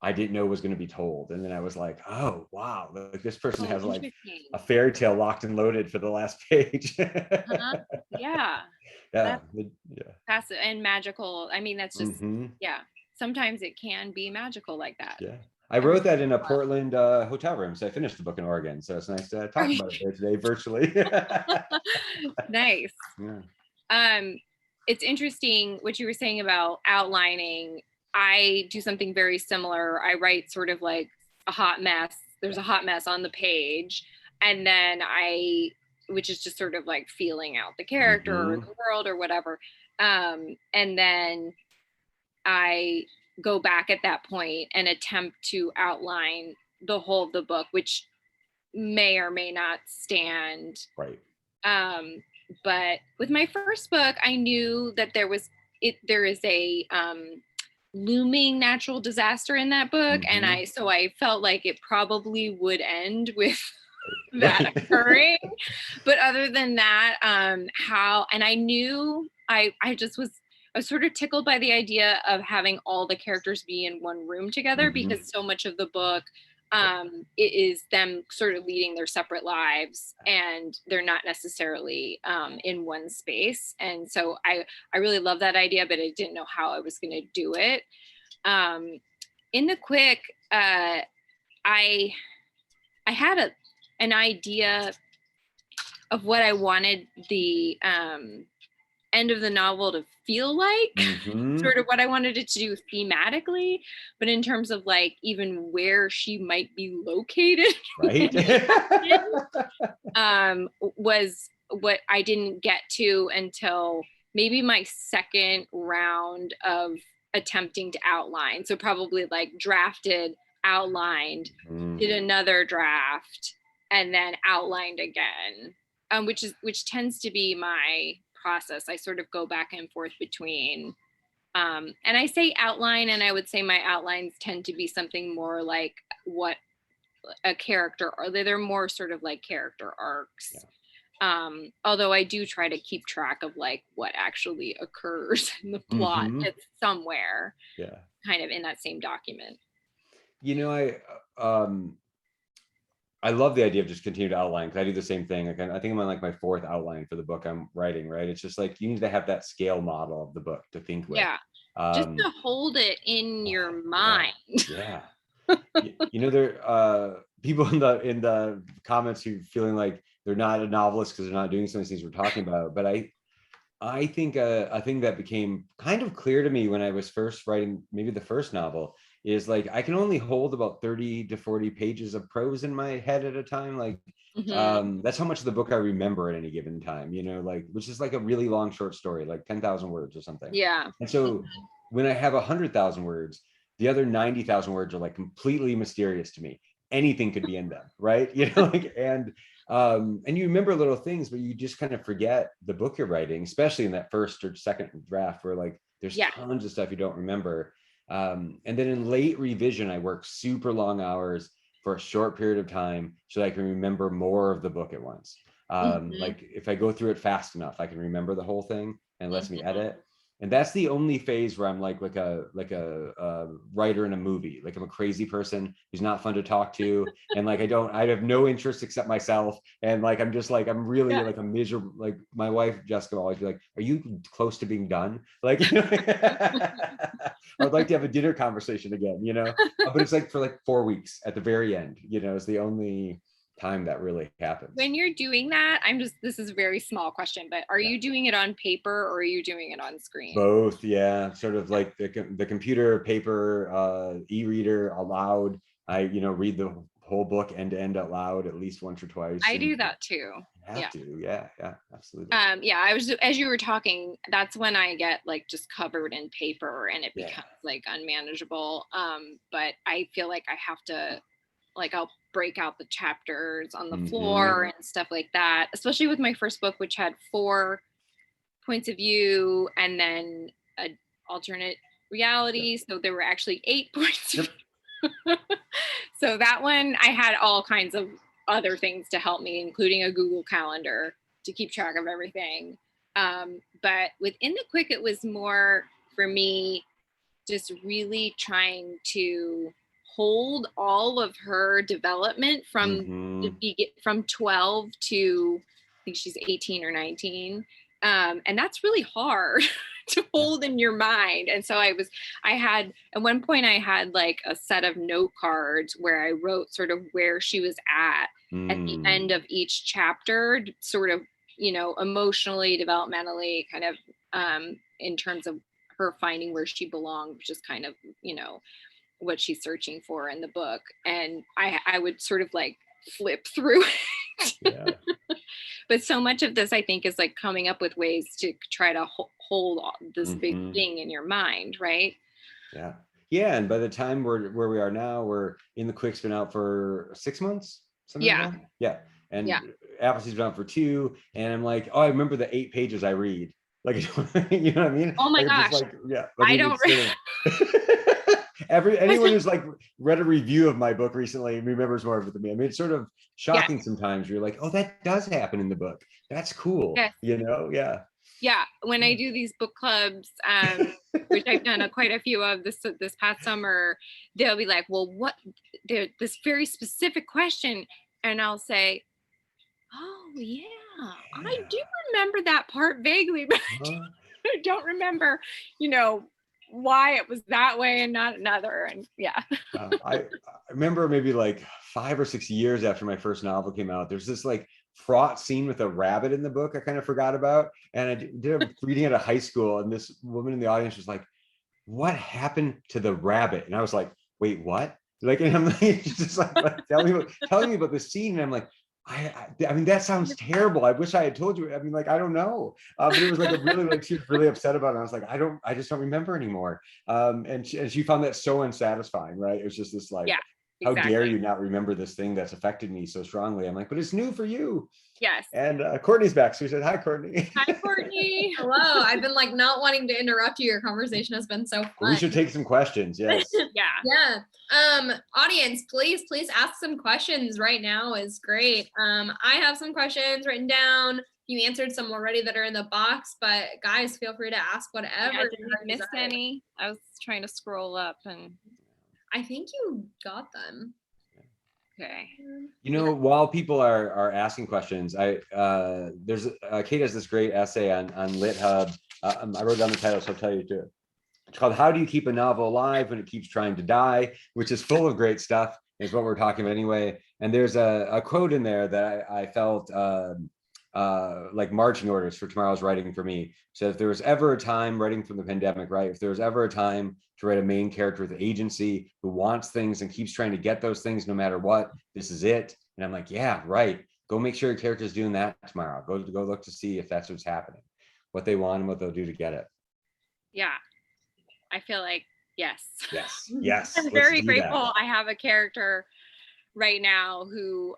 C: I didn't know was going to be told, and then I was like, oh wow, like this person has like a fairy tale locked and loaded for the last page.
B: Yeah.
C: Yeah.
B: That's and magical. I mean, that's just sometimes it can be magical like that.
C: Yeah. I wrote that in a Portland hotel room, so I finished the book in Oregon. So it's nice to talk about it there today virtually.
B: Nice.
C: Yeah.
B: It's interesting what you were saying about outlining. I do something very similar. I write sort of like a hot mess. There's a hot mess on the page, and then which is just sort of like feeling out the character or the world or whatever. And then I go back at that point and attempt to outline the whole of the book, which may or may not stand.
C: Right.
B: But with my first book, I knew that there is a looming natural disaster in that book, and I felt like it probably would end with that occurring. But other than that, and I knew I was sort of tickled by the idea of having all the characters be in one room together, because so much of the book it is them sort of leading their separate lives, and they're not necessarily in one space. And so I really love that idea, but I didn't know how I was going to do it. In the quick, I had an idea of what I wanted the end of the novel to feel like, sort of what I wanted it to do thematically, but in terms of like even where she might be located,
C: right?
B: Was what I didn't get to until maybe my second round of attempting to outline. So probably like drafted, outlined, did another draft, and then outlined again, which tends to be my process. I sort of go back and forth between and I say outline, and I would say my outlines tend to be something more like what a character, or they're more sort of like character arcs. Although I do try to keep track of like what actually occurs in the plot. It's somewhere kind of in that same document.
C: You know, I love the idea of just continue to outline, because I do the same thing. Like, I think I'm on like my fourth outline for the book I'm writing, right? It's just like you need to have that scale model of the book to think with.
B: Just to hold it in your mind.
C: You know, there people in the comments who feeling like they're not a novelist because they're not doing some of these things we're talking about. But I think a thing that became kind of clear to me when I was first writing maybe the first novel is like I can only hold about 30 to 40 pages of prose in my head at a time. Like that's how much of the book I remember at any given time, you know, like, which is like a really long short story, like 10,000 words or something. And so when I have 100,000 words, the other 90,000 words are like completely mysterious to me. Anything could be in them, right? You know, like, and you remember little things, but you just kind of forget the book you're writing, especially in that first or second draft where like there's tons of stuff you don't remember. And then in late revision, I work super long hours for a short period of time so that I can remember more of the book at once. Like if I go through it fast enough, I can remember the whole thing and lets me edit. And that's the only phase where I'm like a writer in a movie. Like I'm a crazy person who's not fun to talk to, and like I have no interest except myself. And like I'm just like I'm really like a miserable. Like my wife Jessica will always be like, "Are you close to being done?" Like I would like to have a dinner conversation again, you know. But it's like for like 4 weeks at the very end, you know, is the only time that really happens.
B: When you're doing that, this is a very small question, but are you doing it on paper or are you doing it on screen?
C: Both, sort of like the computer, paper, e-reader, aloud. I read the whole book end to end out loud at least once or twice.
B: I do that too.
C: Yeah, absolutely.
B: I was, as you were talking, that's when I get like just covered in paper and it becomes like unmanageable. But I feel like I have to, like, I'll break out the chapters on the floor and stuff like that, especially with my first book, which had 4 points of view and then an alternate reality. So there were actually 8 points of view. So that one, I had all kinds of other things to help me, including a Google Calendar to keep track of everything. But within the quick, it was more for me just really trying to hold all of her development from 12 to I think she's 18 or 19. And that's really hard to hold in your mind. And so at one point I had like a set of note cards where I wrote sort of where she was at the end of each chapter, sort of, emotionally, developmentally, kind of in terms of her finding where she belonged, which is kind of, what she's searching for in the book. And I would sort of like flip through it. But so much of this, I think, is like coming up with ways to try to hold this big thing in your mind, right?
C: Yeah. And by the time where we are now, we're in the quick's been out for 6 months. Like that? And Appleseed's been out for 2. And I'm like, oh, I remember the 8 pages I read Like, you know what I mean?
B: Oh my
C: Like, I'm just
B: gosh.
C: like, yeah.
B: I don't.
C: It's sort of, anyone who's like read a review of my book recently remembers more of it than me. I mean, it's sort of shocking sometimes. You're like, oh, that does happen in the book. That's cool.
B: Yes.
C: You know? Yeah.
B: Yeah, when I do these book clubs, which I've done quite a few of this past summer, they'll be like, "Well, what?" This very specific question, and I'll say, "Oh yeah, I do remember that part vaguely, but I don't remember, why it was that way and not another." And yeah,
C: I remember maybe like 5 or 6 years after my first novel came out, there's this like fraught scene with a rabbit in the book I kind of forgot about. And I did a reading at a high school, and this woman in the audience was like, "What happened to the rabbit?" And I was like, "Wait, what?" Like, and I'm like, just like telling me about this scene. And I'm like, I mean, that sounds terrible. I wish I had told you. I mean, like, I don't know. But it was like a really, like, she was really upset about it. And I was like, I just don't remember anymore. And she found that so unsatisfying, right? It was just this like,
B: yeah,
C: how dare
B: exactly.
C: you not remember this thing that's affected me so strongly? I'm like, but it's new for you.
B: Yes.
C: And Courtney's back. So we said, hi, Courtney.
B: Hi, Courtney.
A: Hello. I've been like not wanting to interrupt you. Your conversation has been so fun.
C: We should take some questions. Yes.
B: Yeah.
A: Yeah. Audience, please ask some questions right now is great. I have some questions written down. You answered some already that are in the box, but guys, feel free to ask whatever.
B: Yeah, did you miss any? I was trying to scroll up and
A: I think you got them.
B: okay.
C: You know, while people are asking questions, there's Kate has this great essay on LitHub. I wrote down the title, so I'll tell you too. It's called "How Do You Keep a Novel Alive When It Keeps Trying to Die," which is full of great stuff. Is what we're talking about anyway. And there's a quote in there that I felt like marching orders for tomorrow's writing for me. So if there was ever a time writing from the pandemic, right? If there was ever a time to write a main character with agency who wants things and keeps trying to get those things no matter what, this is it. And I'm like, yeah, right. Go make sure your character's doing that tomorrow. Go look to see if that's what's happening, what they want and what they'll do to get it.
B: Yeah. I feel like, yes.
C: Yes.
B: I'm very grateful. I have a character right now who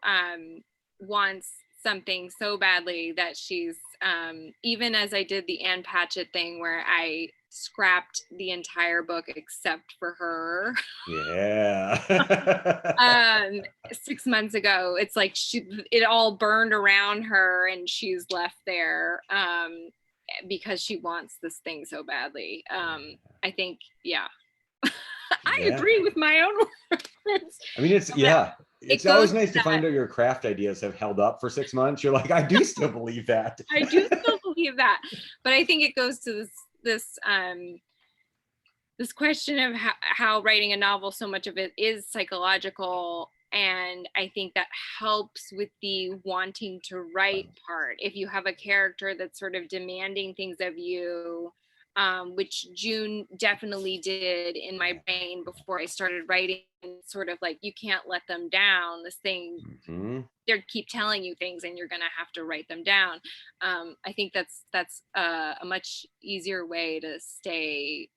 B: wants something so badly that she's even as I did the Anne Patchett thing where I scrapped the entire book except for her.
C: Yeah.
B: 6 months ago, it's like it all burned around her and she's left there because she wants this thing so badly. I think, yeah. I agree with my own words.
C: I mean, it's always nice to find out your craft ideas have held up for 6 months. You're like, I do still believe that.
B: I do still believe that. But I think it goes to this question of how writing a novel, so much of it is psychological. And I think that helps with the wanting to write part. If you have a character that's sort of demanding things of you, which June definitely did in my brain before I started writing, sort of like, you can't let them down. This thing, they keep telling you things and you're going to have to write them down. I think that's a much easier way to stay,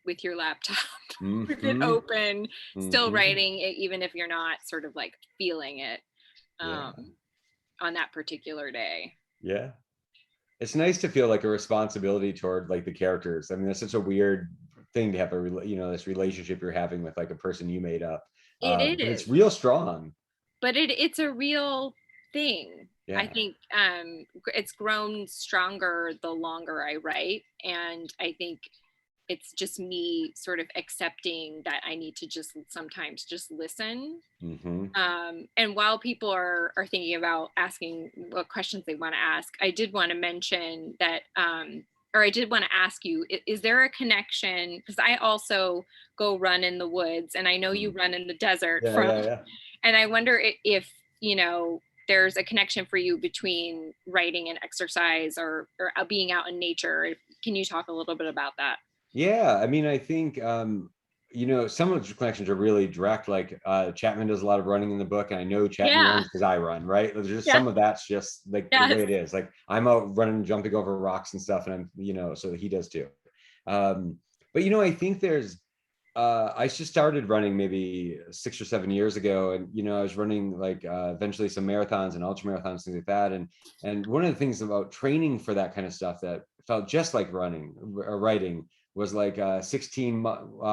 B: with your laptop, with it open, still writing it, even if you're not sort of like feeling it on that particular day.
C: Yeah. It's nice to feel like a responsibility toward like the characters. I mean, that's such a weird thing to have this relationship you're having with like a person you made up. But it's real strong.
B: But it's a real thing. Yeah. I think it's grown stronger the longer I write. And I think it's just me sort of accepting that I need to sometimes just listen. And while people are thinking about asking what questions they want to ask, I did want to mention that, or I did want to ask you, is there a connection? Because I also go run in the woods and I know you run in the desert. And I wonder if, there's a connection for you between writing and exercise or being out in nature. Can you talk a little bit about that?
C: Yeah, I mean, I think, some of the connections are really direct. Like Chapman does a lot of running in the book, and I know Chapman runs because I run, right? There's just some of that's just like the way it is. Like I'm out running, jumping over rocks and stuff, and I'm, so he does too. But I think there's I just started running maybe 6 or 7 years ago, and I was running like eventually some marathons and ultra marathons, things like that. And one of the things about training for that kind of stuff that felt just like running or writing was like a 16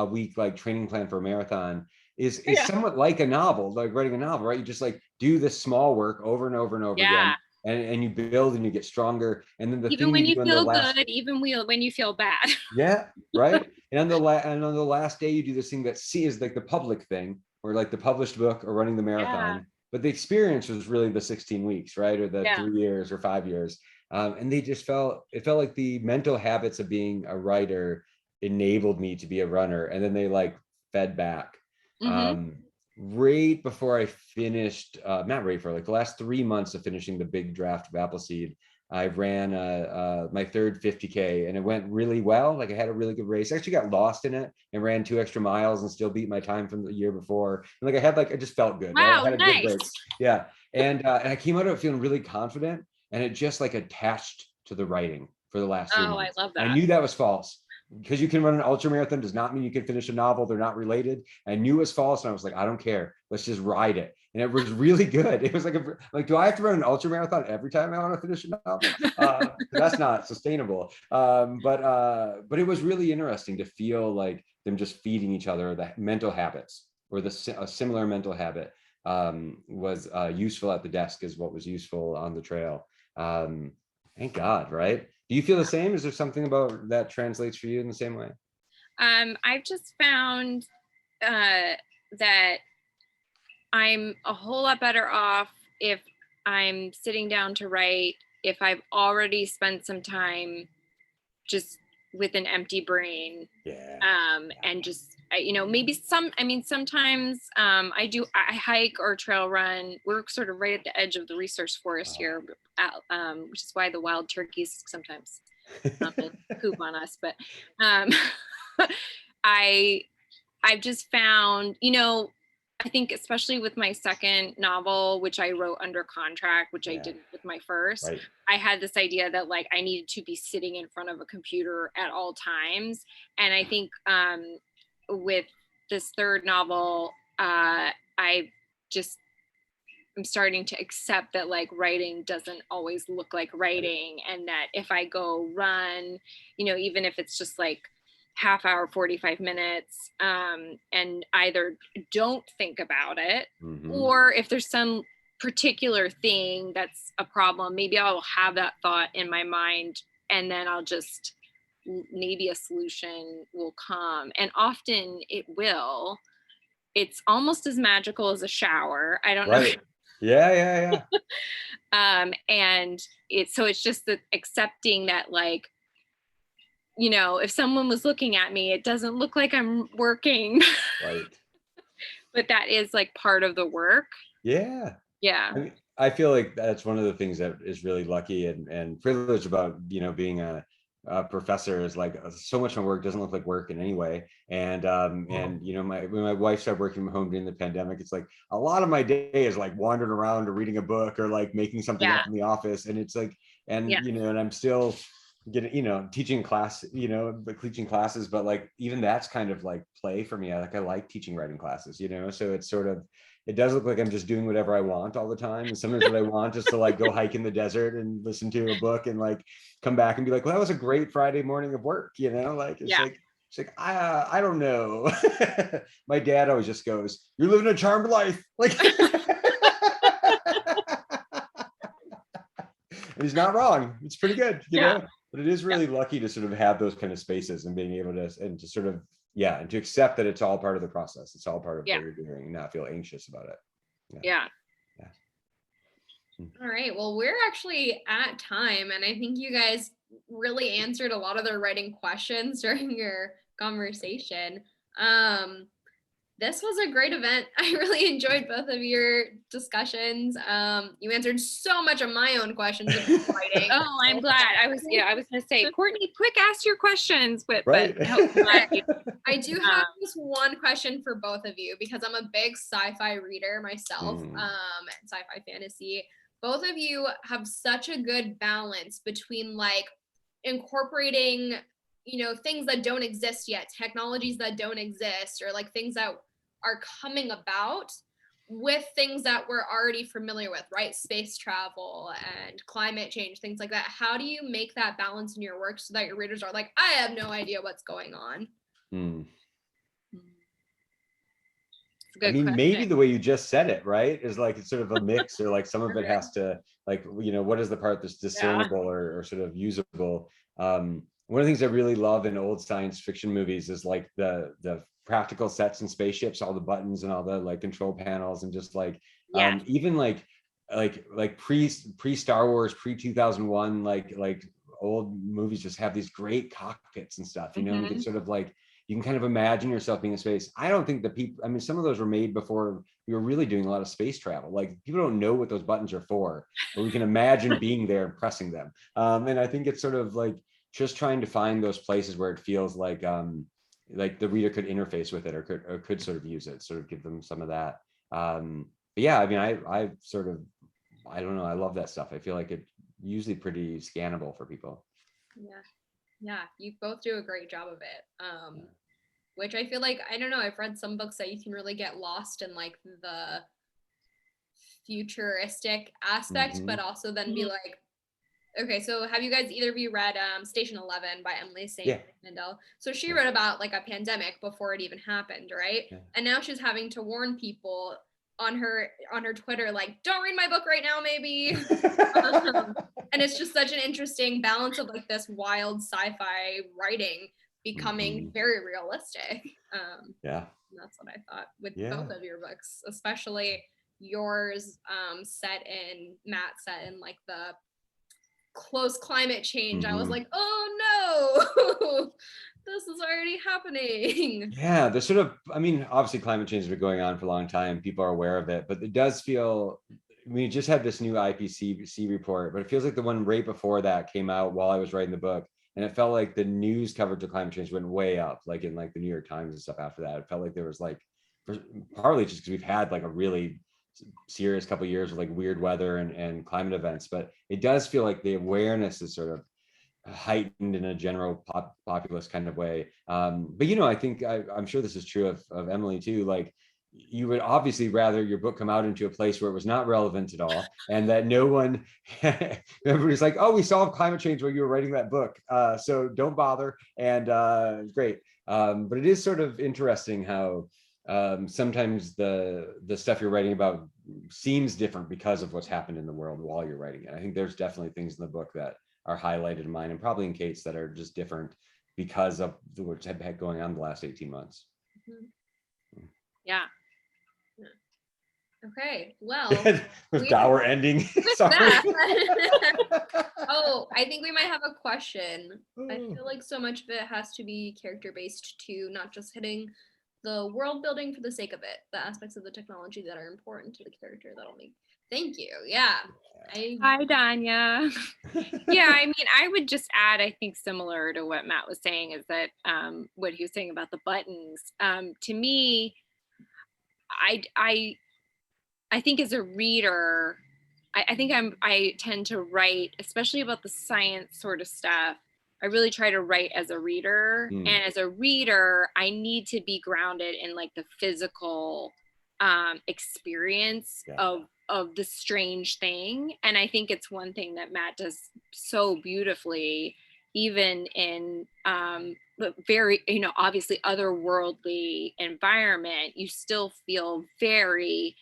C: week like training plan for a marathon is somewhat like a novel, like writing a novel, right? You just like do this small work over and over and over again. And you build and you get stronger. And then the
B: even
C: thing
B: when
C: you
B: you
C: do on
B: feel
C: the last,
B: good, even when you feel bad.
C: yeah, right. And on the last day, you do this thing that is like the public thing, or like the published book, or running the marathon. But the experience was really the 16 weeks, right, or the 3 years or 5 years. And they just it felt like the mental habits of being a writer enabled me to be a runner, and then they like fed back. Right before I finished, not right for like the last 3 months of finishing the big draft of Appleseed, I ran my third 50K, and it went really well. Like I had a really good race. I actually got lost in it and ran 2 extra miles and still beat my time from the year before. And like I just felt good. Right?
B: Wow,
C: I had a
B: nice.
C: good break. Yeah. And I came out of it feeling really confident, and it just like attached to the writing for the last 3 months.
B: I love that.
C: I knew that was false. Because you can run an ultra marathon does not mean you can finish a novel. They're not related. I knew it was false, and I was like, I don't care. Let's just ride it. And it was really good. It was like, do I have to run an ultra marathon every time I want to finish a novel? That's not sustainable. But it was really interesting to feel like them just feeding each other the mental habits, or a similar mental habit was useful at the desk as what was useful on the trail. Thank God, right? Do you feel the same? Is there something about that translates for you in the same way?
B: I've just found that I'm a whole lot better off if I'm sitting down to write, if I've already spent some time just with an empty brain. And just, maybe sometimes I hike or trail run. We're sort of right at the edge of the resource forest here, which is why the wild turkeys sometimes poop on us. But I've just found, I think especially with my second novel, which I wrote under contract, which I didn't with my first, right. I had this idea that like I needed to be sitting in front of a computer at all times. And I think with this third novel, I'm starting to accept that like writing doesn't always look like writing, and that if I go run, even if it's just like half hour, 45 minutes, and either don't think about it, or if there's some particular thing that's a problem, maybe I'll have that thought in my mind, and then maybe a solution will come. And often it will. It's almost as magical as a shower. I don't know.
C: Yeah.
B: And it's just that accepting that like, if someone was looking at me, it doesn't look like I'm working.
C: Right.
B: But that is like part of the work.
C: Yeah. I feel like that's one of the things that is really lucky and privileged about, being a professor, is like so much of my work doesn't look like work in any way. And when my wife started working from home during the pandemic, it's like a lot of my day is like wandering around or reading a book or like making something up in the office. And it's like, and I'm still getting, teaching class, teaching classes, but like even that's kind of like play for me. I like teaching writing classes, so it's sort of, it does look like I'm just doing whatever I want all the time. And sometimes what I want is to like go hike in the desert and listen to a book and like come back and be like, well, that was a great Friday morning of work, like it's like I don't know. My dad always just goes, "You're living a charmed life." Like and he's not wrong. It's pretty good, know. But it is really lucky to sort of have those kind of spaces and being able to and to sort of and to accept that it's all part of the process. It's all part of what you're doing, and not feel anxious about it.
B: Yeah.
A: All right. Well, we're actually at time, and I think you guys really answered a lot of the writing questions during your conversation. This was a great event. I really enjoyed both of your discussions. You answered so much of my own questions about writing.
B: Oh, I'm glad. I was going to say, Courtney, quick, ask your questions. But
C: right.
A: I do have this one question for both of you, because I'm a big sci-fi reader myself, and sci-fi fantasy. Both of you have such a good balance between like incorporating things that don't exist yet, technologies that don't exist, or like things that are coming about with things that we're already familiar with, right? Space travel and climate change, things like that. How do you make that balance in your work so that your readers are like, I have no idea what's going on?
C: I mean, maybe the way you just said it, right, is like it's sort of a mix, or like some of it has to, like, what is the part that's discernible or sort of usable. One of the things I really love in old science fiction movies is like the practical sets and spaceships, all the buttons and all the like control panels, and just like even like pre Star Wars, pre 2001, like old movies just have these great cockpits and stuff. And you can sort of like, you can kind of imagine yourself being in space. I don't think the people, I mean, some of those were made before we were really doing a lot of space travel. Like people don't know what those buttons are for, but we can imagine being there and pressing them. And I think it's sort of like just trying to find those places where it feels like the reader could interface with it, or could sort of use it, sort of give them some of that. But yeah, I mean, I sort of, I don't know, I love that stuff. I feel like it's usually pretty scannable for people.
A: Yeah, you both do a great job of it. Which I feel like, I don't know, I've read some books that you can really get lost in like the futuristic aspect, but also then be like, okay, so have you guys, either of you read Station 11 by Emily St. Mandel? So she wrote about like a pandemic before it even happened, right? And now she's having to warn people on her Twitter, like, don't read my book right now, maybe. And it's just such an interesting balance of like this wild sci-fi writing becoming very realistic. That's what I thought with both of your books, especially yours set in like the close climate change. I was like, oh no, this is already happening.
C: Yeah, there's sort of, I mean, obviously climate change has been going on for a long time. People are aware of it, but it does feel, we just had this new IPCC report, but it feels like the one right before that came out while I was writing the book. And it felt like the news coverage of climate change went way up, like in like the New York Times and stuff after that. It felt like there was like, partly just because we've had like a really serious couple of years with like weird weather and climate events, but it does feel like the awareness is sort of heightened in a general populist kind of way. But I think I'm sure this is true of Emily too. Like, you would obviously rather your book come out into a place where it was not relevant at all, and that no one, everybody's like, oh, we solved climate change while you were writing that book, so don't bother. And great. But it is sort of interesting how sometimes the stuff you're writing about seems different because of what's happened in the world while you're writing it. I think there's definitely things in the book that are highlighted in mine, and probably in Kate's, that are just different because of what's had going on the last 18 months.
B: Yeah.
A: Okay, well,
C: dour ending. Sorry.
A: Oh, I think we might have a question. I feel like so much of it has to be character based too, not just hitting the world building for the sake of it, the aspects of the technology that are important to the character that'll make. Thank you. Yeah.
B: Hi, Danya. Yeah, I mean, I would just add, I think similar to what Matt was saying, is that what he was saying about the buttons. To me, I think as a reader, I tend to write, especially about the science sort of stuff. I really try to write as a reader, and as a reader, I need to be grounded in like the physical experience of the strange thing. And I think it's one thing that Matt does so beautifully, even in very, obviously otherworldly environment, you still feel very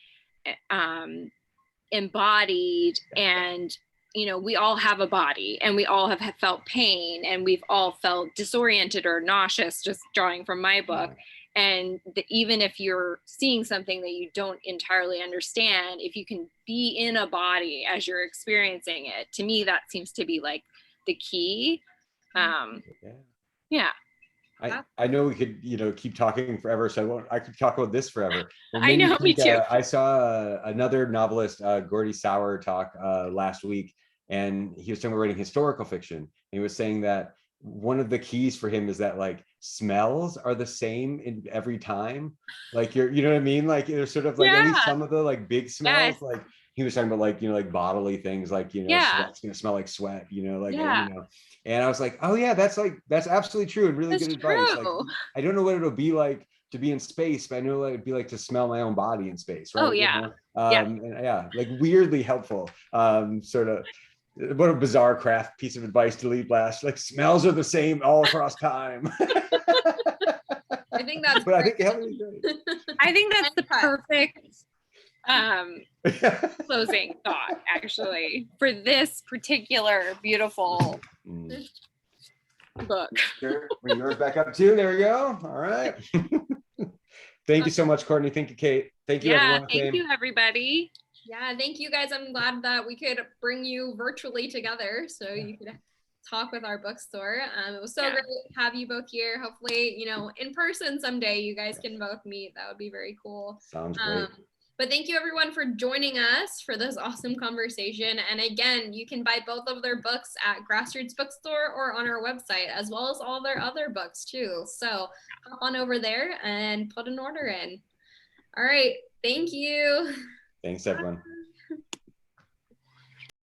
B: embodied. And we all have a body, and we all have felt pain, and we've all felt disoriented or nauseous, just drawing from my book. And even if you're seeing something that you don't entirely understand, if you can be in a body as you're experiencing it, to me, that seems to be like the key. Yeah.
C: I know we could, keep talking forever, so I could talk about this forever.
B: I know, me too.
C: I saw another novelist, Gordy Sauer, talk last week, and he was talking about writing historical fiction. And he was saying that one of the keys for him is that like smells are the same in every time. Like you know what I mean? Like there's sort of like at least some of the like big smells, like he was talking about like, like bodily things, like,
B: Yeah.
C: sweat's gonna smell like sweat, like,
B: Yeah.
C: and I was like, oh yeah, that's absolutely true and really
B: That's
C: good advice. Like,
B: true.
C: I don't know what it'll be like to be in space, but I know what it'd be like to smell my own body in space, right?
B: Oh, yeah. Yeah.
C: And yeah, like weirdly helpful, sort of. What a bizarre craft piece of advice to leave last. Like, smells are the same all across time.
A: I think that's
C: But I
A: great.
C: think Heavenly great.
B: I think that's the
A: And cut.
B: perfect closing thought, actually, for this particular beautiful book.
C: Sure. Bring yours back up too. There we go. All right. Thank you so much, Courtney. Thank you, Kate. Thank you,
B: Yeah,
C: everyone.
B: thank you, everybody.
A: Yeah, thank you guys. I'm glad that we could bring you virtually together so you could talk with our bookstore. It was so great to have you both here. Hopefully, in person someday you guys can both meet. That would be very cool.
C: Sounds great.
A: But thank you everyone for joining us for this awesome conversation. And again, you can buy both of their books at Grassroots Bookstore or on our website, as well as all their other books too. So hop on over there and put an order in. All right, thank you.
C: Thanks, everyone.